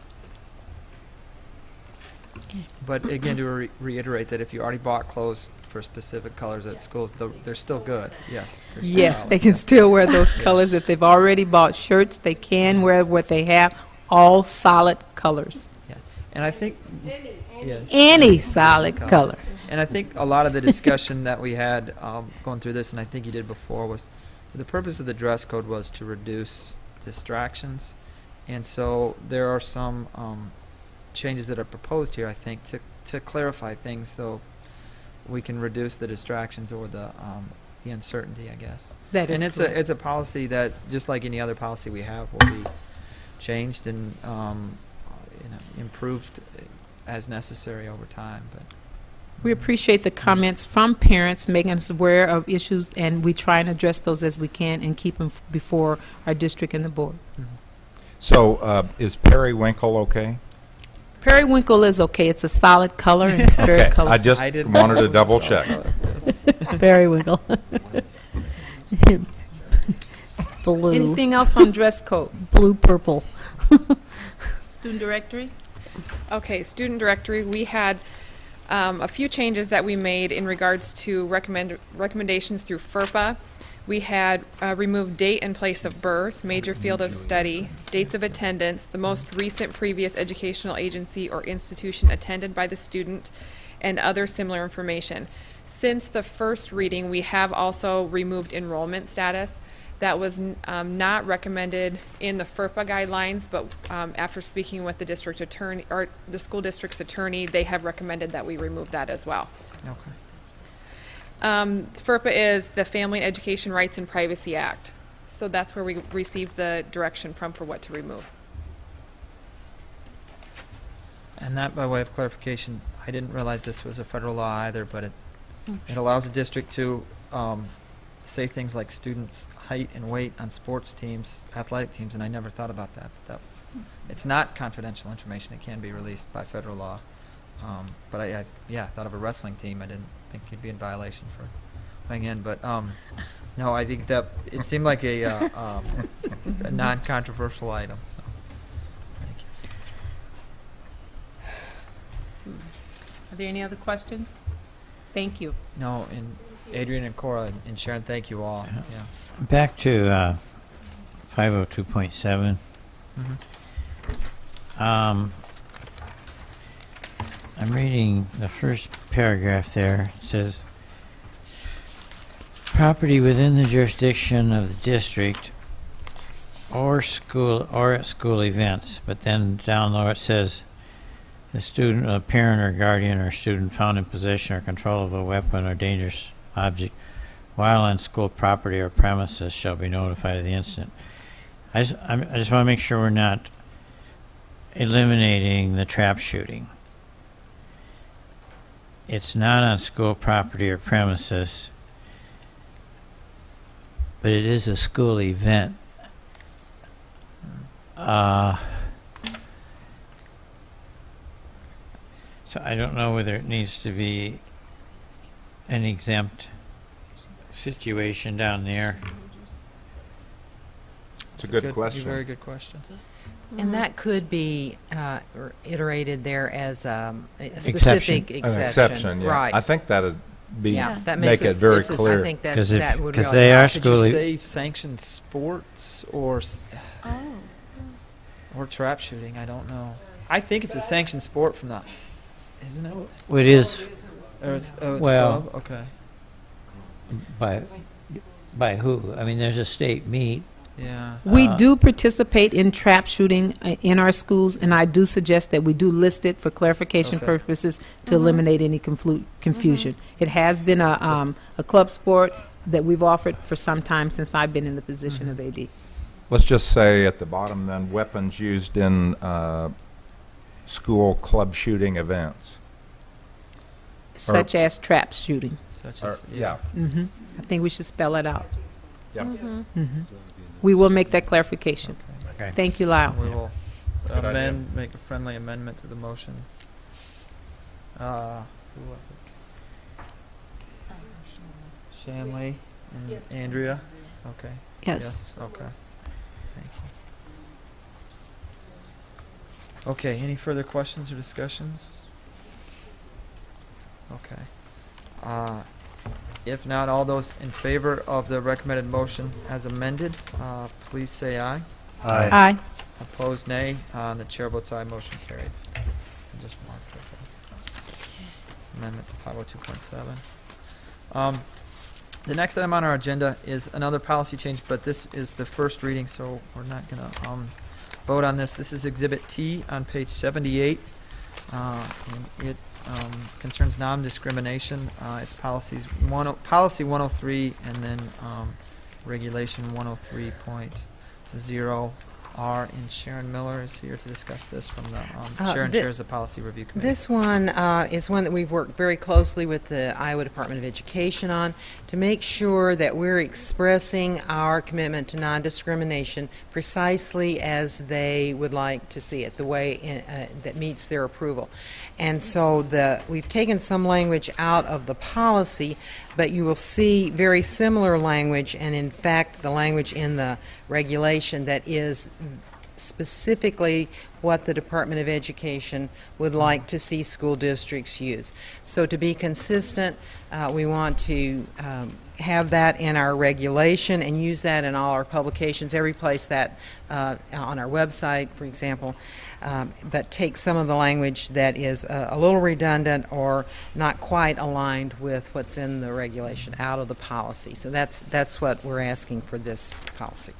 But again, to reiterate that if you already bought clothes for specific colors at schools, they're still good. Yes. They're still Yes, valid. they can still wear those colors. If they've already bought shirts, they can wear what they have, all solid colors. Yeah. And I think Any solid color. And I think a lot of the discussion that we had going through this, and I think you did before, was the purpose of the dress code was to reduce distractions. And so there are some changes that are proposed here, I think, to clarify things so we can reduce the distractions or the uncertainty, I guess. That is and correct. it's a policy that, just like any other policy we have, will be changed and improved as necessary over time. But We appreciate the comments from parents making us aware of issues, and we try and address those as we can and keep them before our district and the board. So is periwinkle okay? Periwinkle is okay. It's a solid color and it's very Okay, colorful. I just wanted to double check. Periwinkle. It's blue. Anything else on dress code? Blue, purple. Student directory? Okay, student directory, we had a few changes that we made in regards to recommendations through FERPA. We had removed date and place of birth, major field of study, dates of attendance, the most recent previous educational agency or institution attended by the student, and other similar information. Since the first reading, we have also removed enrollment status. That was not recommended in the FERPA guidelines, but after speaking with the district attorney or the school district's attorney, they have recommended that we remove that as well. okay. FERPA is the Family Education Rights and Privacy Act. So that's where we received the direction from for what to remove. And that, by way of clarification, I didn't realize this was a federal law either, but it allows a district to say things like students' height and weight on sports teams, athletic teams, and I never thought about that. It's not confidential information. It can be released by federal law. But I thought of a wrestling team. I didn't think you'd be in violation for playing in. But no, I think that it seemed like a non-controversial item. So, thank you. Are there any other questions? Thank you. No, and Adrian and Cora and Sharon, thank you all. Yeah. Back to 502.7. I'm reading the first paragraph there. It says, property within the jurisdiction of the district or school or at school events. But then down low it says, the student, a parent or guardian or student found in possession or control of a weapon or dangerous object while on school property or premises shall be notified of the incident. I just want to make sure we're not eliminating the trap shooting. It's not on school property or premises, but it is a school event. So I don't know whether it needs to be an exempt situation down there. It's a good question. Very good question. And that could be iterated there as a specific An exception, yeah. Right. I think that'd be that make makes it very it's a- clear. I think that, 'Cause if- that would 'cause really they help. are Did school you say sanctioned sports or trap shooting? I don't know. I think it's a sanctioned sport from the, isn't it? It is Or it's well, club? Okay. by who? I mean, there's a state meet. Yeah. We do participate in trap shooting in our schools, and I do suggest that we do list it for clarification Okay. purposes to eliminate any confusion. It has been a club sport that we've offered for some time since I've been in the position of AD. Let's just say at the bottom then, weapons used in school club shooting events. Such as trap shooting. such Or- as, yeah. I think we should spell it out. Yep. We will make that clarification. Okay. Thank you, Lyle. We will Good idea. make a friendly amendment to the motion. Who was it? Shanley and Andrea? Okay. Yes. Okay. Thank you. Okay, any further questions or discussions? Okay. If not, all those in favor of the recommended motion as amended, please say aye. Aye. Opposed, nay. The chair votes aye. Motion carried. I'll just mark that. Amendment to 502.7. The next item on our agenda is another policy change, but this is the first reading, so we're not going to vote on this. This is Exhibit T on page 78. And it concerns non-discrimination. It's policy 103 and then regulation 103.0R. And Sharon Miller is here to discuss this from the Sharon chairs the Policy Review Committee. This one is one that we've worked very closely with the Iowa Department of Education on to make sure that we're expressing our commitment to non-discrimination precisely as they would like to see it, the way that meets their approval. And so we've taken some language out of the policy, but you will see very similar language, and in fact the language in the regulation that is specifically what the Department of Education would like to see school districts use. So to be consistent, we want to have that in our regulation and use that in all our publications, every place that on our website, for example, but take some of the language that is a little redundant or not quite aligned with what's in the regulation out of the policy. So that's what we're asking for this policy.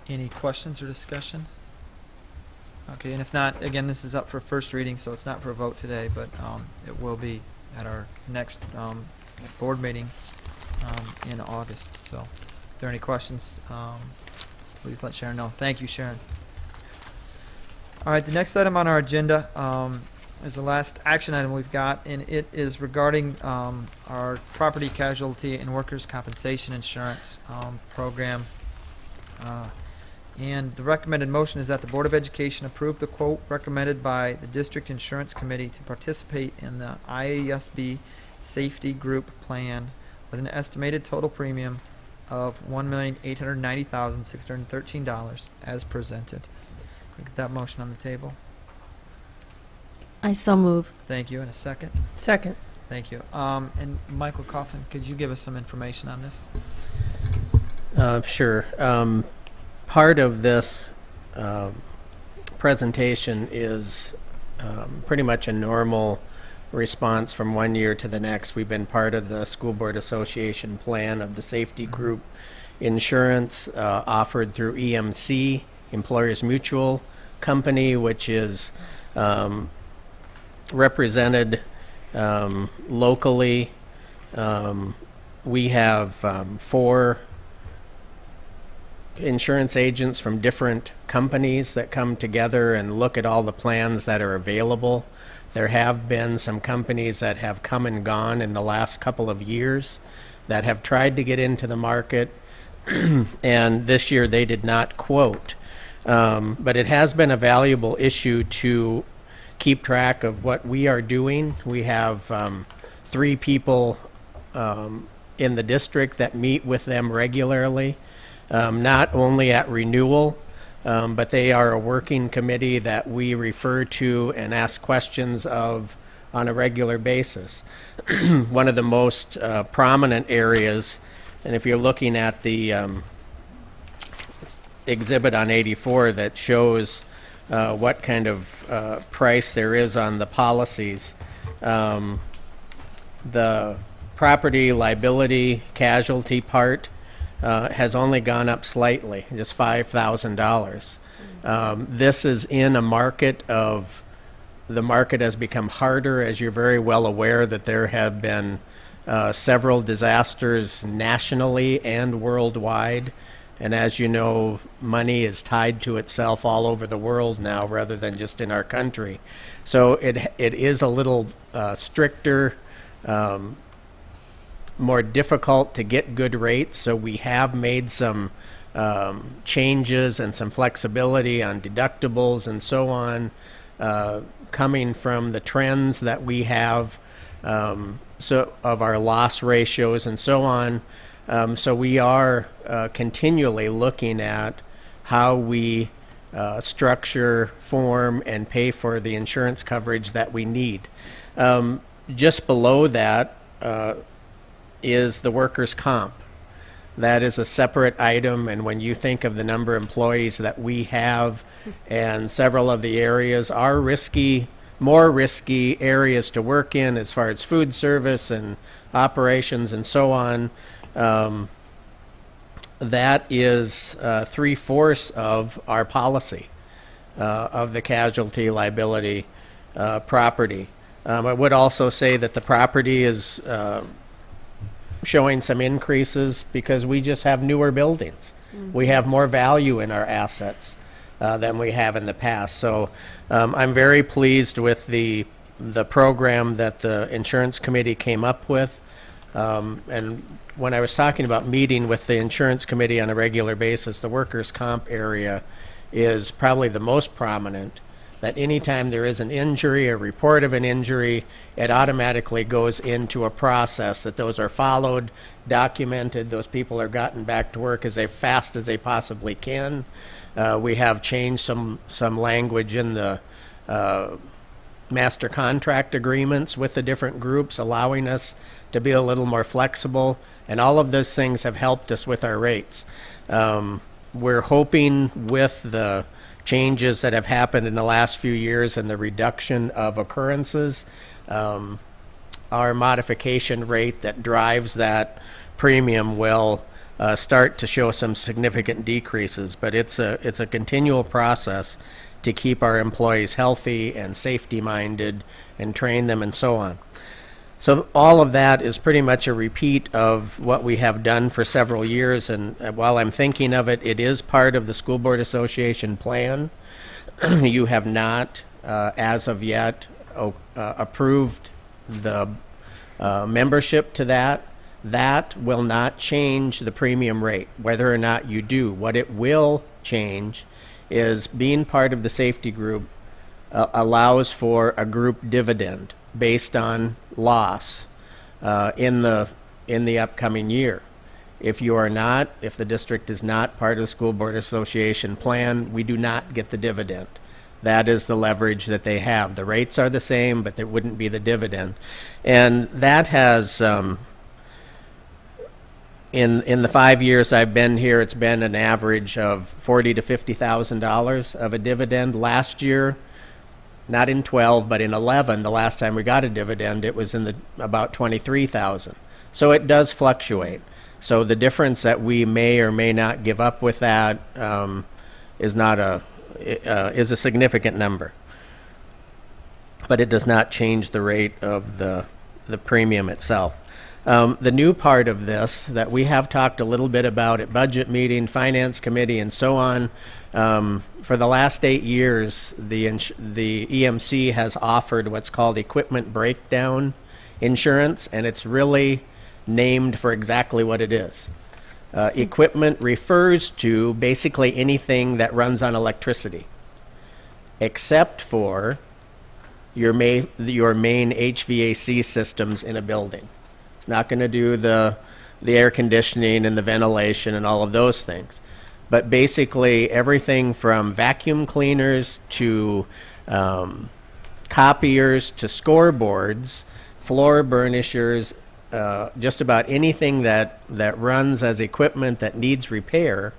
Any questions or discussion? Okay, and if not, again, this is up for first reading, so it's not for a vote today, but it will be at our next board meeting in August. So if there are any questions, please let Sharon know. Thank you, Sharon. All right, the next item on our agenda is the last action item we've got, and it is regarding our property casualty and workers' compensation insurance program. And the recommended motion is that the Board of Education approve the quote recommended by the District Insurance Committee to participate in the IASB Safety Group Plan with an estimated total premium of $1,890,613 as presented. Can we get that motion on the table? I so move. Thank you. And a second? Second. Thank you. And Michael Coughlin, could you give us some information on this? Sure. Part of this presentation is pretty much a normal response from one year to the next. We've been part of the School Board Association plan of the safety group insurance offered through EMC, Employers Mutual Company, which is represented locally. We have 4 insurance agents from different companies that come together and look at all the plans that are available. There have been some companies that have come and gone in the last couple of years that have tried to get into the market, and this year they did not quote. But it has been a valuable issue to keep track of what we are doing. We have 3 people in the district that meet with them regularly. Not only at renewal, but they are a working committee that we refer to and ask questions of on a regular basis. One of the most prominent areas, and if you're looking at the exhibit on 84 that shows what kind of price there is on the policies, the property liability casualty part has only gone up slightly, just $5,000. This is in a market of, the market has become harder, as you're very well aware that there have been several disasters nationally and worldwide And as you know, money is tied to itself all over the world now rather than just in our country. So it is a little stricter, more difficult to get good rates. So we have made some changes and some flexibility on deductibles and so on, coming from the trends that we have, so of our loss ratios and so on. So we are continually looking at how we structure, form, and pay for the insurance coverage that we need. Just below that is the workers' comp. That is a separate item, and when you think of the number of employees that we have, and several of the areas are risky, more risky areas to work in as far as food service and operations and so on, that is 3/4 of our policy of the casualty liability property. I would also say that the property is showing some increases because we just have newer buildings. We have more value in our assets than we have in the past. So I'm very pleased with the program that the insurance committee came up with. And when I was talking about meeting with the insurance committee on a regular basis, the workers' comp area is probably the most prominent. That anytime there is an injury, a report of an injury, it automatically goes into a process that those are followed, documented, those people are gotten back to work as fast as they possibly can. We have changed some language in the master contract agreements with the different groups, allowing us to be a little more flexible, and all of those things have helped us with our rates. We're hoping with the changes that have happened in the last few years and the reduction of occurrences, our modification rate that drives that premium will start to show some significant decreases. But it's a continual process to keep our employees healthy and safety-minded and train them and so on. So all of that is pretty much a repeat of what we have done for several years, and while I'm thinking of it, it is part of the School Board Association plan. You have not, as of yet, approved the membership to that. That will not change the premium rate, whether or not you do. What it will change is being part of the safety group allows for a group dividend based on loss in the upcoming year. If you are not, if the district is not part of the School Board Association plan, we do not get the dividend. That is the leverage that they have. The rates are the same, but there wouldn't be the dividend. And that has, in the 5 years I've been here, it's been an average of $40,000 to $50,000 of a dividend. Last year, not in 12, but in 11, the last time we got a dividend, it was in about 23,000. So it does fluctuate. So the difference that we may or may not give up with that is a significant number. But it does not change the rate of the premium itself. The new part of this that we have talked a little bit about at budget meeting, finance committee, and so on, for the last 8 years, the EMC has offered what's called equipment breakdown insurance, and it's really named for exactly what it is. Equipment refers to basically anything that runs on electricity, except for your main HVAC systems in a building. It's not going to do the air conditioning and the ventilation and all of those things. But basically everything from vacuum cleaners to copiers to scoreboards, floor burnishers, just about anything that runs as equipment that needs repair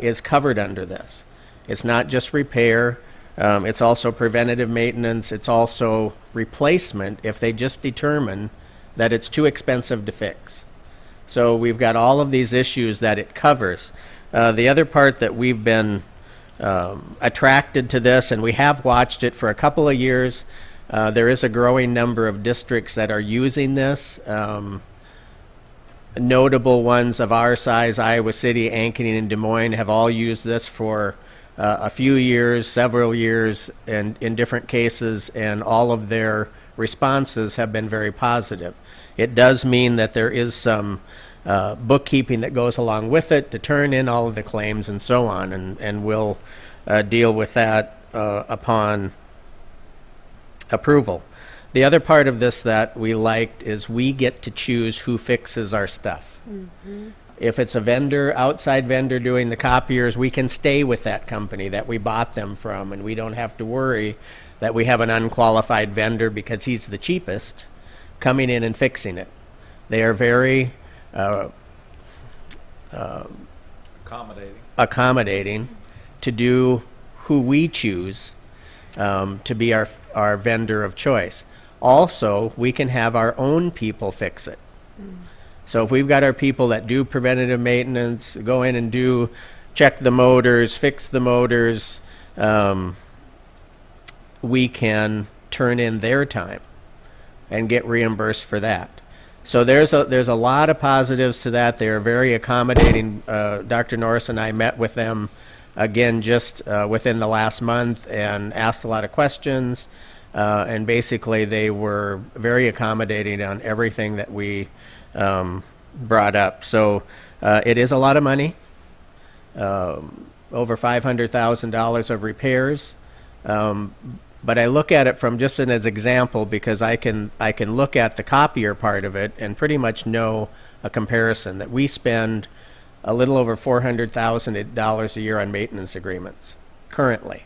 is covered under this. It's not just repair, it's also preventative maintenance, it's also replacement if they just determine that it's too expensive to fix. So we've got all of these issues that it covers. The other part that we've been attracted to this, and we have watched it for a couple of years, there is a growing number of districts that are using this. notable ones of our size, Iowa City, Ankeny, and Des Moines, have all used this for a few years, several years, and in different cases, and all of their responses have been very positive. It does mean that there is some bookkeeping that goes along with it to turn in all of the claims and so on, and we'll deal with that upon approval. The other part of this that we liked is we get to choose who fixes our stuff. Mm-hmm. If it's a vendor, outside vendor doing the copiers, we can stay with that company that we bought them from, and we don't have to worry that we have an unqualified vendor because he's the cheapest coming in and fixing it. They are very accommodating to do who we choose to be our vendor of choice. Also, we can have our own people fix it. So if we've got our people that do preventative maintenance, go in and check the motors, fix the motors, we can turn in their time and get reimbursed for that. So there's a lot of positives to that. They are very accommodating. Dr. Norris and I met with them again just within the last month and asked a lot of questions. And basically they were very accommodating on everything that we brought up. So it is a lot of money, over $500,000 of repairs. But I look at it from just as example because I can look at the copier part of it and pretty much know a comparison that we spend a little over $400,000 a year on maintenance agreements currently.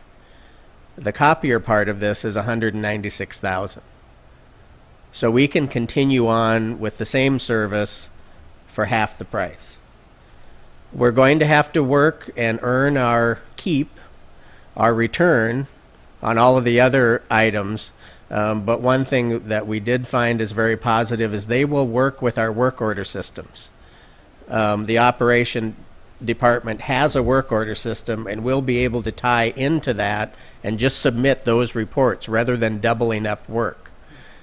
The copier part of this is $196,000. So we can continue on with the same service for half the price. We're going to have to work and earn our keep, our return on all of the other items. But one thing that we did find is very positive is they will work with our work order systems. The operation department has a work order system and we'll be able to tie into that and just submit those reports rather than doubling up work.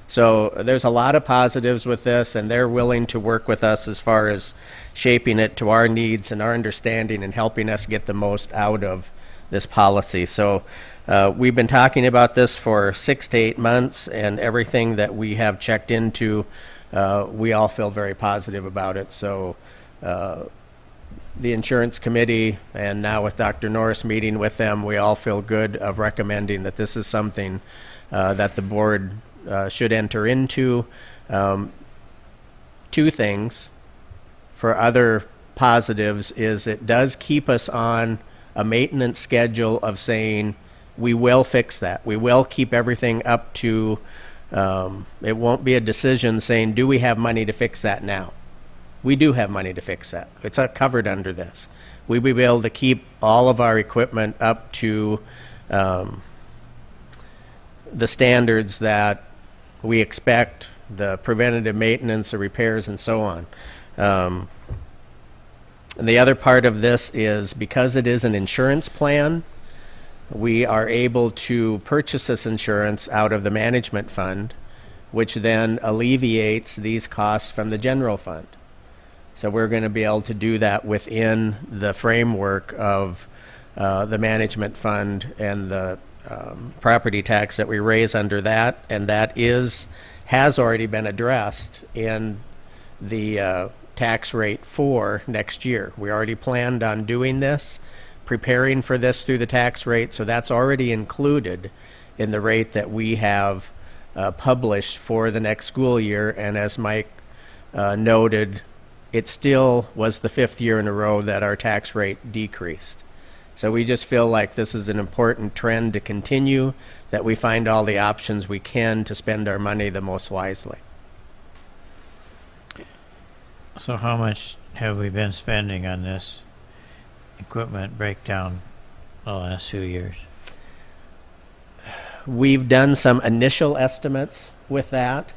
So there's a lot of positives with this, and they're willing to work with us as far as shaping it to our needs and our understanding and helping us get the most out of this policy. So we've been talking about this for 6 to 8 months, and everything that we have checked into, we all feel very positive about it. So the insurance committee, and now with Dr. Norris meeting with them, we all feel good of recommending that this is something that the board should enter into. 2 things for other positives is it does keep us on a maintenance schedule of saying we will fix that. We will keep everything up to, it won't be a decision saying, do we have money to fix that now? We do have money to fix that. It's covered under this. We will be able to keep all of our equipment up to the standards that we expect, the preventative maintenance, the repairs, and so on. And the other part of this is because it is an insurance plan, we are able to purchase this insurance out of the management fund, which then alleviates these costs from the general fund. So we're going to be able to do that within the framework of the management fund and the property tax that we raise under that, and that has already been addressed in the tax rate for next year. We already planned on doing this, preparing for this through the tax rate, so that's already included in the rate that we have published for the next school year. And as Mike noted, it still was the 5th year in a row that our tax rate decreased. So we just feel like this is an important trend to continue, that we find all the options we can to spend our money the most wisely. So how much have we been spending on this equipment breakdown the last few years? We've done some initial estimates with that.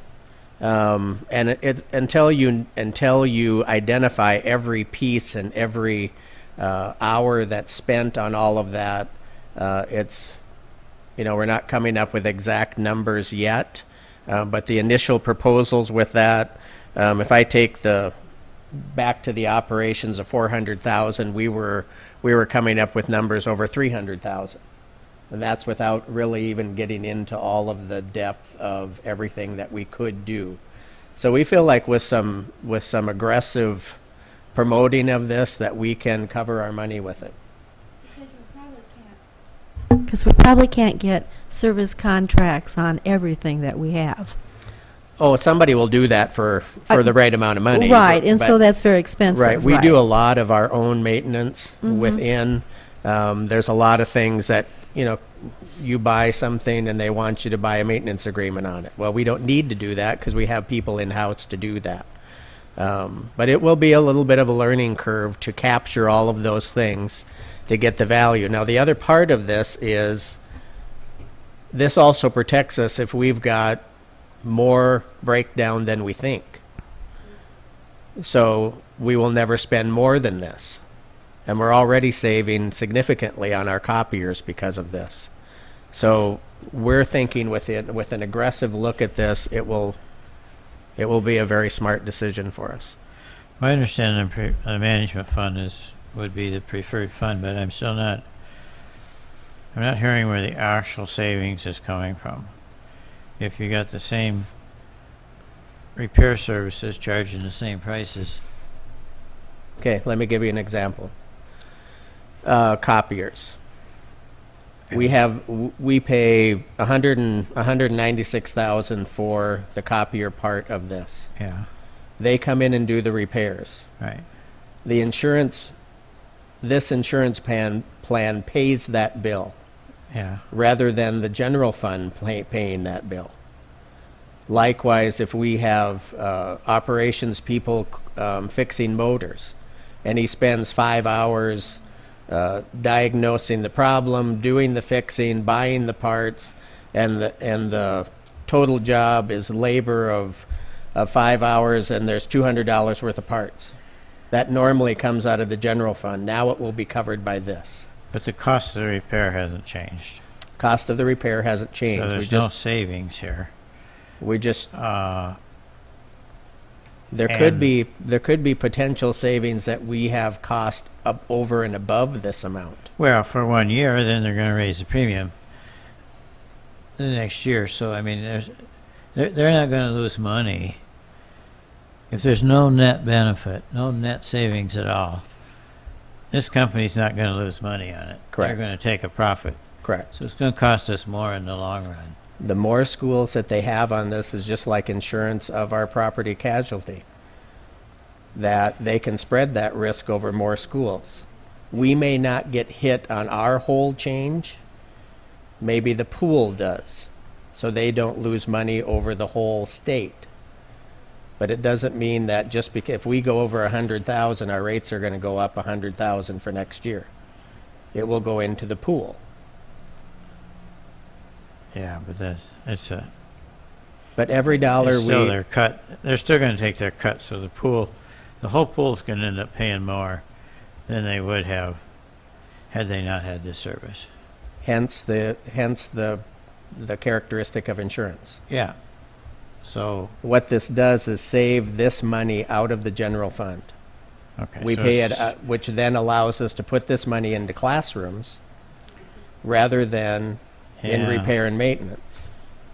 And until you identify every piece and every hour that's spent on all of that, it's, we're not coming up with exact numbers yet. But the initial proposals with that, if I take the back to the operations of 400,000, we were coming up with numbers over 300,000. And that's without really even getting into all of the depth of everything that we could do. So we feel like with some aggressive promoting of this, that we can cover our money with it. Because we probably can't get service contracts on everything that we have. Oh, somebody will do that for the right amount of money. Right, and so that's very expensive. Right, we do a lot of our own maintenance within. There's a lot of things that, you know, you buy something and they want you to buy a maintenance agreement on it. Well, we don't need to do that because we have people in-house to do that. But it will be a little bit of a learning curve to capture all of those things to get the value. Now, the other part of this is this also protects us if we've got more breakdown than we think. So we will never spend more than this. And we're already saving significantly on our copiers because of this. So we're thinking with an aggressive look at this, it will be a very smart decision for us. I understand the management fund would be the preferred fund, but I'm not hearing where the actual savings is coming from. If you got the same repair services charging the same prices. Okay, let me give you an example. Copiers. We pay $196,000 for the copier part of this. Yeah. They come in and do the repairs. Right. The insurance, this insurance plan pays that bill. Yeah. Rather than the general fund paying that bill. Likewise, if we have operations people fixing motors, and he spends 5 hours diagnosing the problem, doing the fixing, buying the parts, and the total job is labor of 5 hours, and there's $200 worth of parts. That normally comes out of the general fund. Now it will be covered by this. But the cost of the repair hasn't changed. Cost of the repair hasn't changed. So there's no savings here. We just there could be potential savings that we have cost up over and above this amount. Well, for 1 year, then they're going to raise the premium the next year. So I mean, they're not going to lose money if there's no net benefit, no net savings at all. This company's not going to lose money on it. Correct. They're going to take a profit. Correct. So it's going to cost us more in the long run. The more schools that they have on this is just like insurance of our property casualty, that they can spread that risk over more schools. We may not get hit on our whole change. Maybe the pool does, so they don't lose money over the whole state. But it doesn't mean that just because if we go over 100,000, our rates are going to go up 100,000 for next year. It will go into the pool. Yeah, but But every dollar their cut. They're still going to take their cut. So the whole pool's going to end up paying more than they would have had they not had this service. Hence the characteristic of insurance. Yeah. So what this does is save this money out of the general fund. Okay. We so pay it, which then allows us to put this money into classrooms rather than in repair and maintenance.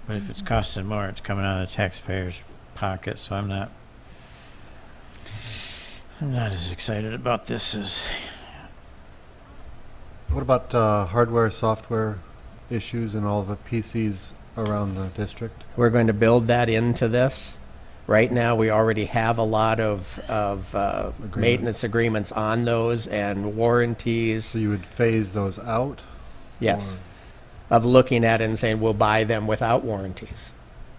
But if it's costing more, it's coming out of the taxpayer's pocket. So I'm not as excited about this as. What about hardware, software issues and all the PCs around the district? We're going to build that into this. Right now, we already have a lot of maintenance agreements on those and warranties. So you would phase those out? Yes. Of looking at it and saying we'll buy them without warranties.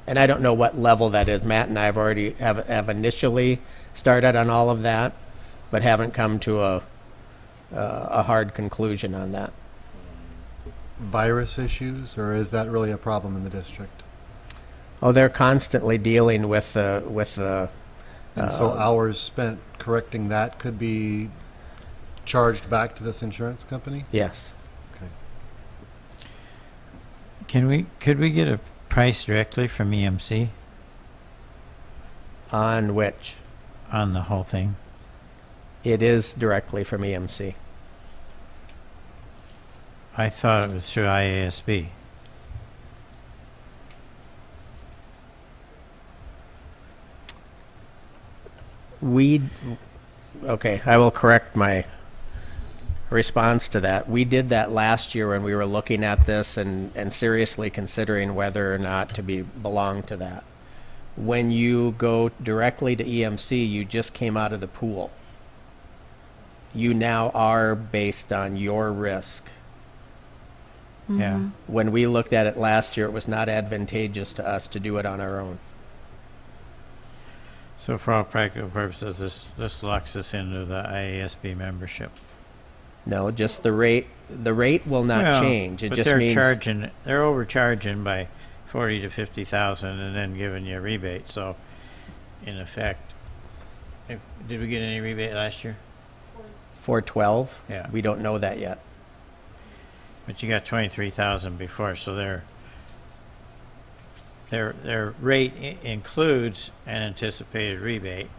And I don't know what level that is. Matt and I have already have initially started on all of that, but haven't come to a hard conclusion on that. Virus issues, or is that really a problem in the district? Oh, they're constantly dealing with the. And so hours spent correcting that could be charged back to this insurance company? Yes. Could we get a price directly from EMC? On which? On the whole thing. It is directly from EMC. I thought it was through IASB. Okay, I will correct my response to that. We did that last year when we were looking at this and seriously considering whether or not to belong to that. When you go directly to EMC, you just came out of the pool. You now are based on your risk. Yeah. When we looked at it last year, it was not advantageous to us to do it on our own. So for all practical purposes, this locks us into the IASB membership. No, just the rate. The rate will not change. It but just they're means they're overcharging by 40 to 50,000, and then giving you a rebate. So, in effect, did we get any rebate last year? 412. Yeah. We don't know that yet. But you got 23,000 before, so their rate includes an anticipated rebate,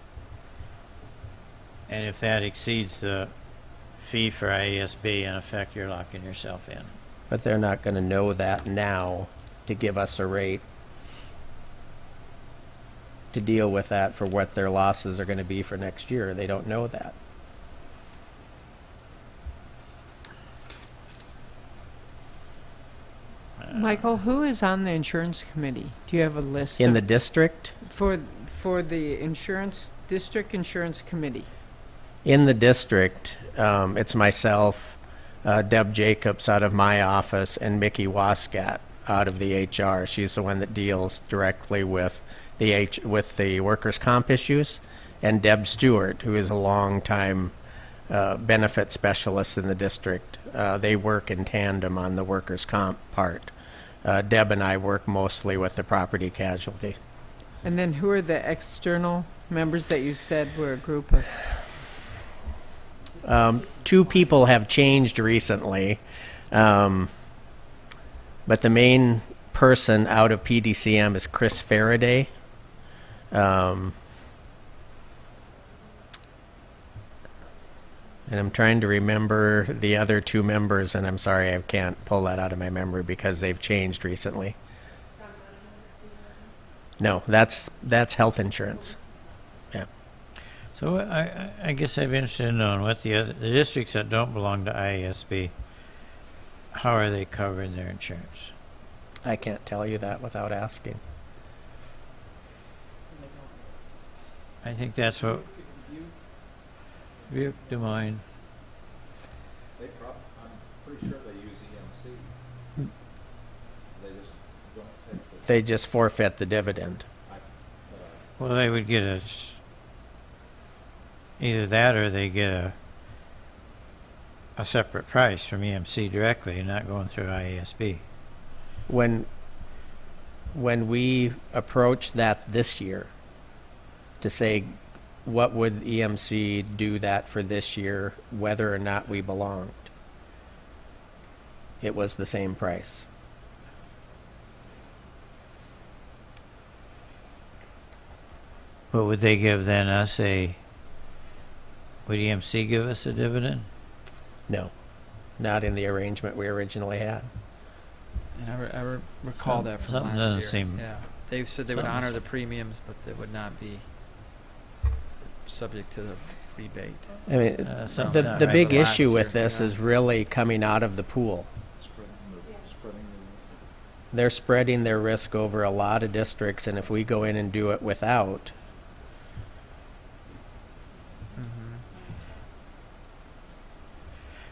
and if that exceeds the fee for IASB, in effect, you're locking yourself in. But they're not going to know that now to give us a rate to deal with that for what their losses are going to be for next year. They don't know that. Michael, who is on the insurance committee? Do you have a list? In the district? For the district insurance committee. In the district, it's myself, Deb Jacobs out of my office, and Mickey Waskat out of the HR. She's the one that deals directly with the workers' comp issues, and Deb Stewart, who is a long-time benefit specialist in the district. They work in tandem on the workers' comp part. Deb and I work mostly with the property casualty. And then who are the external members that you said were a group of? 2 people have changed recently, but the main person out of PDCM is Chris Faraday. And I'm trying to remember the other 2 members, and I'm sorry I can't pull that out of my memory because they've changed recently. No, that's health insurance. Yeah. So I guess I'd be interested in knowing what the districts that don't belong to IASB, how are they covering their insurance? I can't tell you that without asking. I think that's what Butte, Des Moines. I'm pretty sure they use EMC. They just don't take They just forfeit the dividend. Well, they would get either that or they get a separate price from EMC directly and not going through IASB. When we approached that this year to say, what would EMC do that for this year, whether or not we belonged? It was the same price. But would they give then us would EMC give us a dividend? No, not in the arrangement we originally had. And I recall that from Something last doesn't year. seem- Yeah, they said they would honor the premiums, but they would not be subject to the rebate. I mean, the big issue with this is really coming out of the pool. They're spreading their risk over a lot of districts, and if we go in and do it without,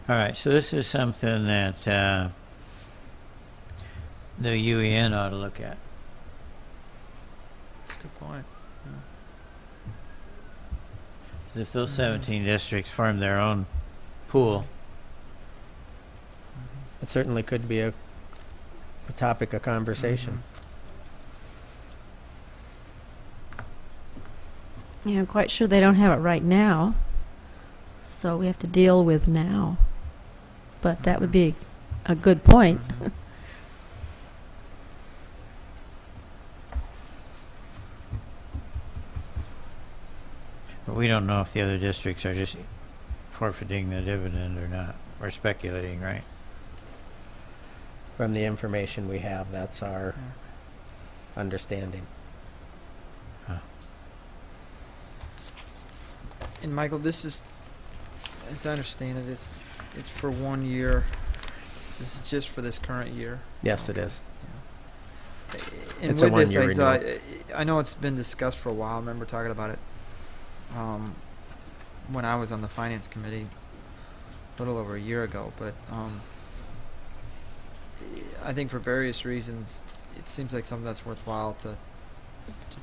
All right, so this is something that the UEN ought to look at. That's a good point. 'Cause if those 17 districts form their own pool, it certainly could be a topic of conversation. Yeah, I'm quite sure they don't have it right now, so we have to deal with now. But that would be a good point. but we don't know if the other districts are just forfeiting the dividend or not. We're speculating, right? From the information we have, that's our understanding. And Michael, this is, as I understand it, it's for 1 year. This is just for this current year. Yes, it is. And It's a with this, one-year I know it's been discussed for a while. I remember talking about it when I was on the finance committee a little over a year ago. But I think for various reasons, it seems like something that's worthwhile to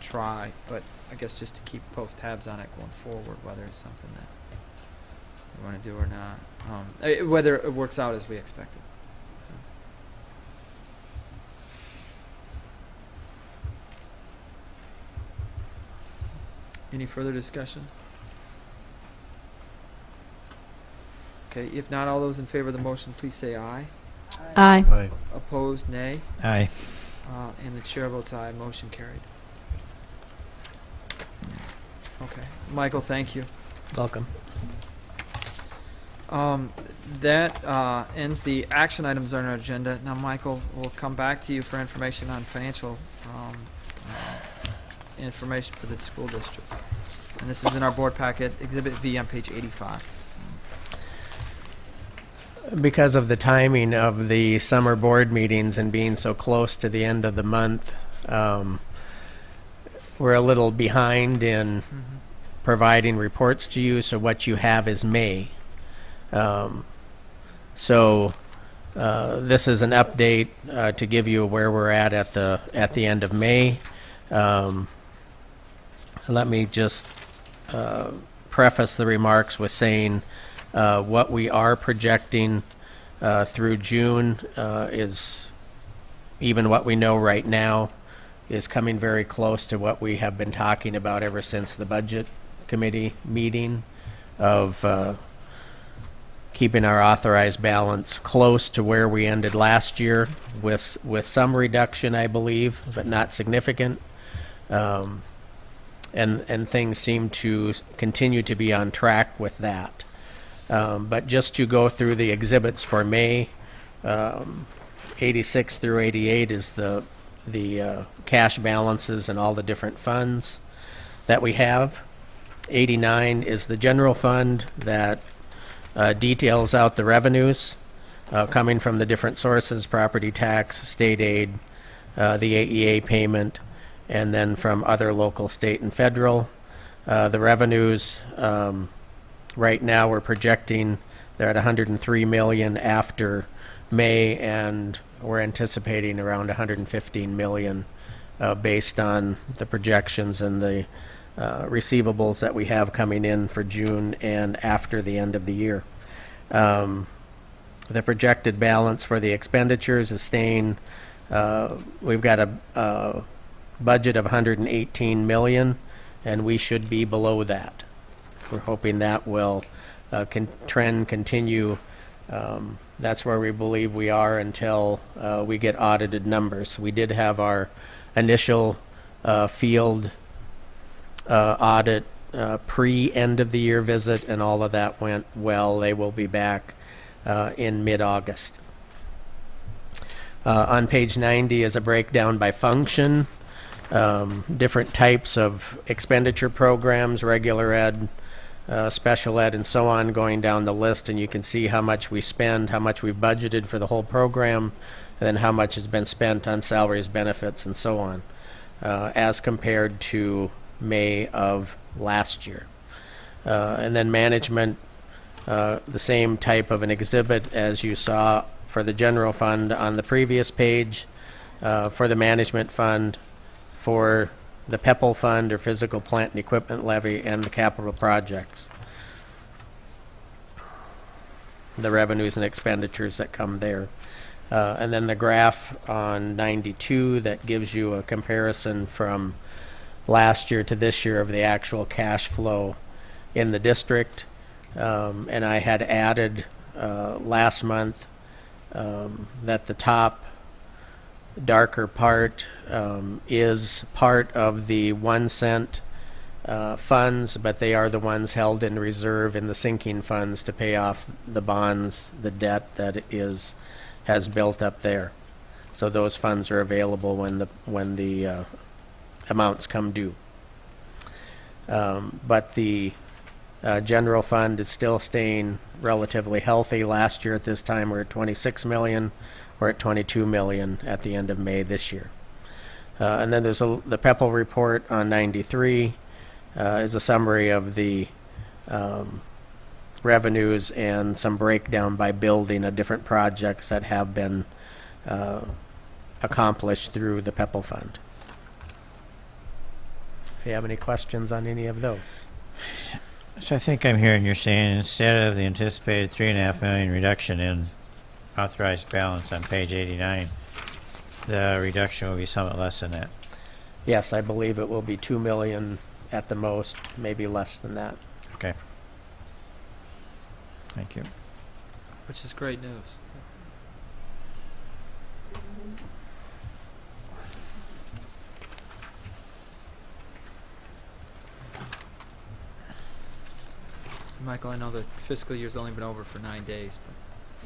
try. But I guess just to keep close tabs on it going forward, whether it's something that we want to do or not, whether it works out as we expected. Any further discussion? Okay, if not, all those in favor of the motion, please say aye. Aye. Aye. Opposed, nay. Aye. And the chair votes aye. Motion carried. Okay, Michael, thank you. Welcome. That ends the action items on our agenda. Now, Michael, we'll come back to you for information on financial information for the school district. And this is in our board packet, Exhibit V on page 85. Because of the timing of the summer board meetings and being so close to the end of the month, we're a little behind in providing reports to you, so what you have is May. So this is an update to give you where we're at the end of May. Let me just preface the remarks with saying what we are projecting through June is, even what we know right now, is coming very close to what we have been talking about ever since the budget committee meeting, of keeping our authorized balance close to where we ended last year, with some reduction, I believe, but not significant. And things seem to continue to be on track with that. But just to go through the exhibits for May, 86 through 88 is the cash balances and all the different funds that we have. 89 is the general fund that details out the revenues coming from the different sources: property tax, state aid, the AEA payment, and then from other local, state, and federal. The revenues, right now we're projecting they're at $103 million after May, and we're anticipating around $115 million based on the projections and the receivables that we have coming in for June and after the end of the year. The projected balance for the expenditures is staying, we've got a budget of $118 million, and we should be below that. We're hoping that will trend continue. That's where we believe we are until we get audited numbers. We did have our initial field audit pre-end of the year visit, and all of that went well. They will be back in mid-August. On page 90 is a breakdown by function. Different types of expenditure programs, regular ed, special ed, and so on, going down the list, and you can see how much we spend, how much we've budgeted for the whole program, and then how much has been spent on salaries, benefits, and so on, as compared to May of last year. And then management, the same type of an exhibit as you saw for the general fund on the previous page, for the management fund, for the PEPL fund, or physical plant and equipment levy, and the capital projects, the revenues and expenditures that come there. And then the graph on 92 that gives you a comparison from last year to this year of the actual cash flow in the district. And I had added last month that the top darker part is part of the 1 cent funds, but they are the ones held in reserve in the sinking funds to pay off the bonds, the debt that has built up there. So those funds are available when the amounts come due. But the general fund is still staying relatively healthy. Last year at this time we're at 26 million. We're at 22 million at the end of May this year. And then there's the PEPL report on 93 is a summary of the revenues and some breakdown by building of different projects that have been accomplished through the PEPL fund. If you have any questions on any of those. So I think I'm hearing you're saying instead of the anticipated 3.5 million reduction in authorized balance on page 89, the reduction will be somewhat less than that. Yes, I believe it will be 2 million at the most, maybe less than that. Okay. Thank you. Which is great news. Michael, I know the fiscal year's only been over for 9 days, but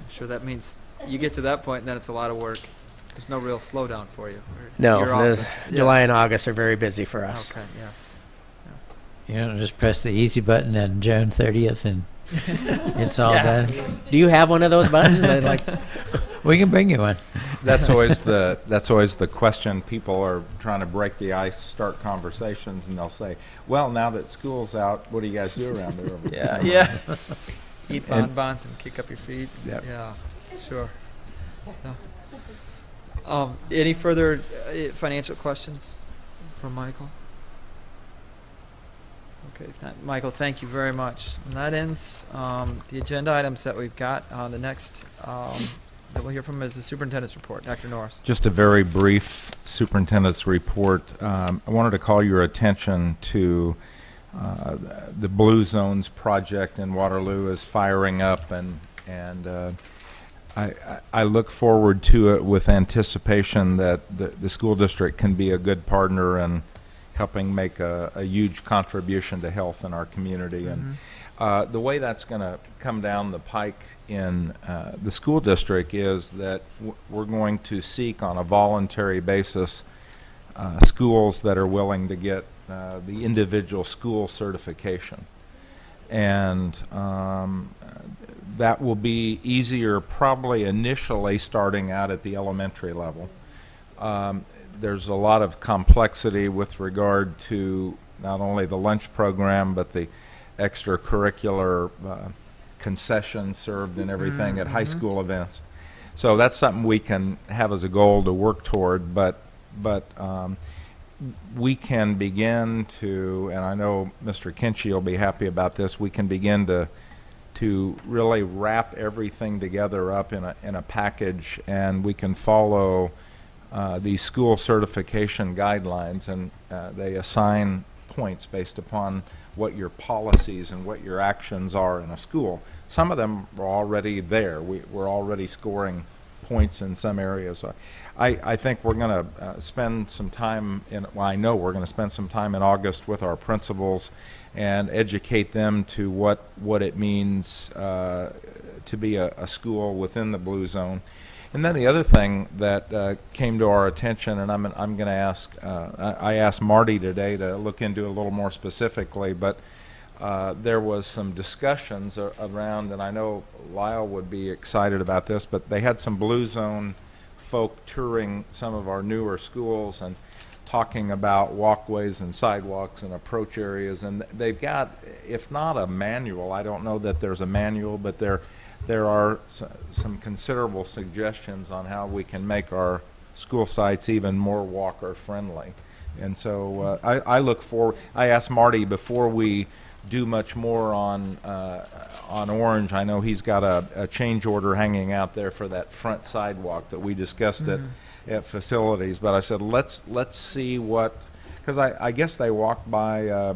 I'm sure that means you get to that point and then it's a lot of work. There's no real slowdown for you. No, Yeah. July and August are very busy for us. Okay, yes. You don't just press the easy button on June 30th and it's all done. Do you have one of those buttons? I'd like. We can bring you one. That's always the question. People are trying to break the ice, start conversations, and they'll say, "Well, now that school's out, what do you guys do around there?" Over the summer?" Yeah. Eat bonbons and kick up your feet. Yep. Yeah, sure. Any further financial questions from Michael? Okay, if not, Michael, thank you very much. And that ends the agenda items that we've got. The next that we'll hear from is the superintendent's report. Dr. Norris. Just a very brief superintendent's report. I wanted to call your attention to the Blue Zones project in Waterloo is firing up, and I look forward to it with anticipation that the school district can be a good partner in helping make a huge contribution to health in our community. Mm-hmm. And the way that's going to come down the pike in the school district is that we're going to seek on a voluntary basis schools that are willing to get the individual school certification. And that will be easier probably initially starting out at the elementary level. There's a lot of complexity with regard to not only the lunch program but the extracurricular concessions served and everything at high school events. So that's something we can have as a goal to work toward, but we can begin to, and I know Mr. Kinchy will be happy about this, we can begin to really wrap everything together up in a package, and we can follow these school certification guidelines, and they assign points based upon what your policies and what your actions are in a school. Some of them are already there. We're already scoring points in some areas. I think we're going to spend some time I know we're going to spend some time in August with our principals and educate them to what it means to be a school within the Blue Zone. And then the other thing that came to our attention, and I'm going to ask, I asked Marty today to look into a little more specifically, but there was some discussions around, and I know LYLE would be excited about this, but they had some Blue Zone folk touring some of our newer schools and talking about walkways and sidewalks and approach areas, and they've got, if not a manual, I don't know that there's a manual, but there are some considerable suggestions on how we can make our school sites even more walker friendly. And so I look forward. I asked Marty before we do much more on Orange. I know he's got a change order hanging out there for that front sidewalk that we discussed at facilities. But I said let's see what, because I guess they walked by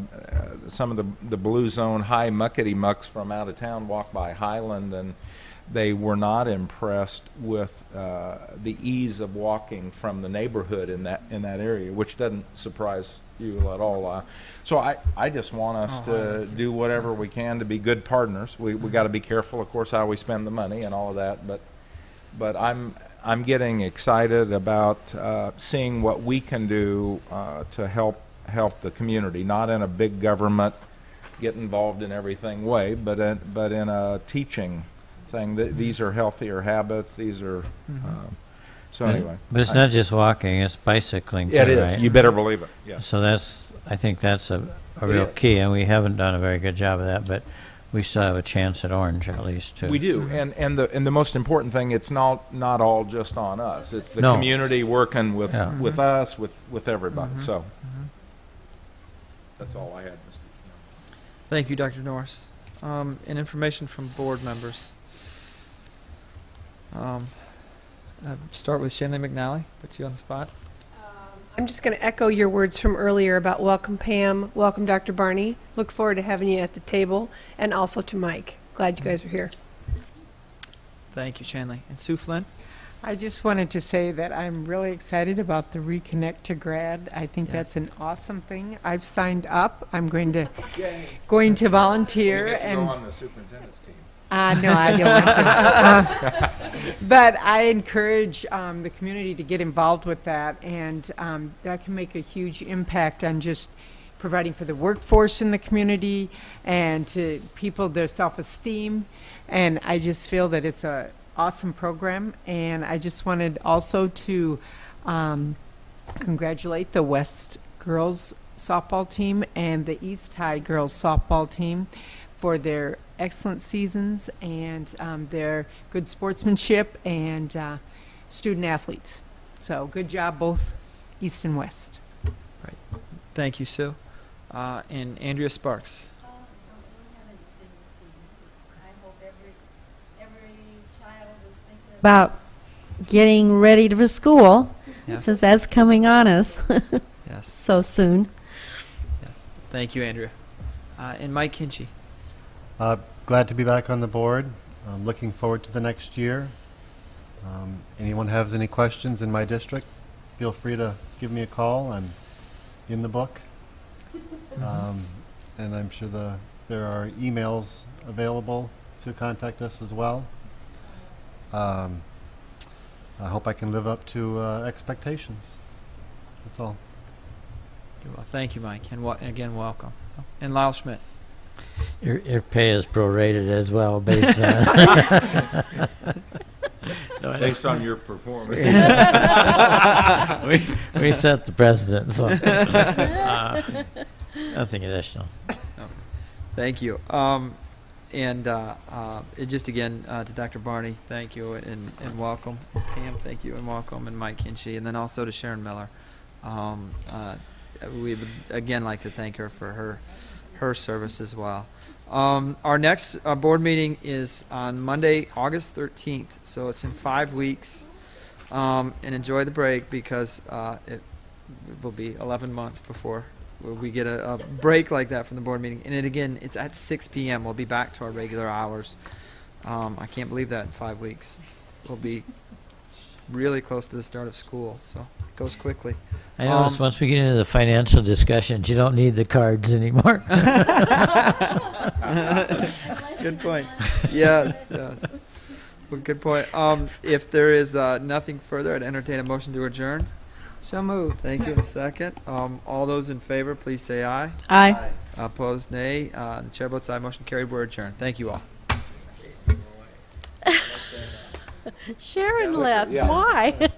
some of the Blue Zone high muckety mucks from out of town walk by Highland, and they were not impressed with the ease of walking from the neighborhood in that area, which doesn't surprise you at all. So I just want us to do whatever we can to be good partners. We got to be careful, of course, how we spend the money and all of that. But I'm getting excited about seeing what we can do to help the community, not in a big government, get involved in everything way, but in a teaching thing. That these are healthier habits. These are so anyway. But it's not just walking; it's bicycling too, it is. right? You better believe it. Yeah. So I think that's a real key, and we haven't done a very good job of that, but we still have a chance at Orange at least too. We do, and the most important thing, it's not all just on us. It's the community working with us, with everybody. So that's all I had, Mr. Thank you, Dr. Norris. And information from board members. Start with Shanley McNally. Put you on the spot. I'm just going to echo your words from earlier about welcome, Pam. Welcome, Dr. Barney. Look forward to having you at the table, and also to Mike. Glad you guys are here. Thank you, Shanley. And Sue Flynn? I just wanted to say that I'm really excited about the Reconnect to Grad. I think that's an awesome thing. I've signed up. I'm going to volunteer. You get to and go on the superintendent's team. No, I don't want to. But I encourage the community to get involved with that, and that can make a huge impact on just providing for the workforce in the community and to people their self-esteem. And I just feel that it's a awesome program, and I just wanted also to congratulate the West girls softball team and the East High girls softball team for their excellent seasons and their good sportsmanship and student athletes. So good job, both East and West. Right. Thank you, Sue. And Andrea Sparks. About getting ready for school, Yes. since that's coming on us Yes. so soon. Yes. Thank you, Andrea. And Mike Kinchy. Glad to be back on the board. I'm looking forward to the next year. Anyone has any questions in my district, feel free to give me a call. I'm in the book. And I'm sure there are emails available to contact us as well. I hope I can live up to expectations. That's all. Well, thank you, Mike. And again, welcome. And Lyle Schmidt. Your pay is prorated as well, based on based on your performance. we set the precedent, so nothing additional. Thank you. Just again to Dr. Barney, thank you and welcome. Pam, thank you and welcome, and Mike Kinchy, and then also to Sharon Miller. We would again like to thank her for her service as well. Our next board meeting is on Monday, August 13th, so it's in 5 weeks. And enjoy the break because it will be 11 months before we get a break like that from the board meeting. And it's at 6 p.m. We'll be back to our regular hours. I can't believe that in 5 weeks. We'll be really close to the start of school, so it goes quickly. I notice once we get into the financial discussions, you don't need the cards anymore. Good point. Yes. Well, good point. If there is nothing further, I'd entertain a motion to adjourn. So moved. Thank you. In a second. All those in favor, please say aye. Aye. Opposed, nay. The chair votes aye. Motion carried. We're adjourned. Thank you all. Sharon left. Why?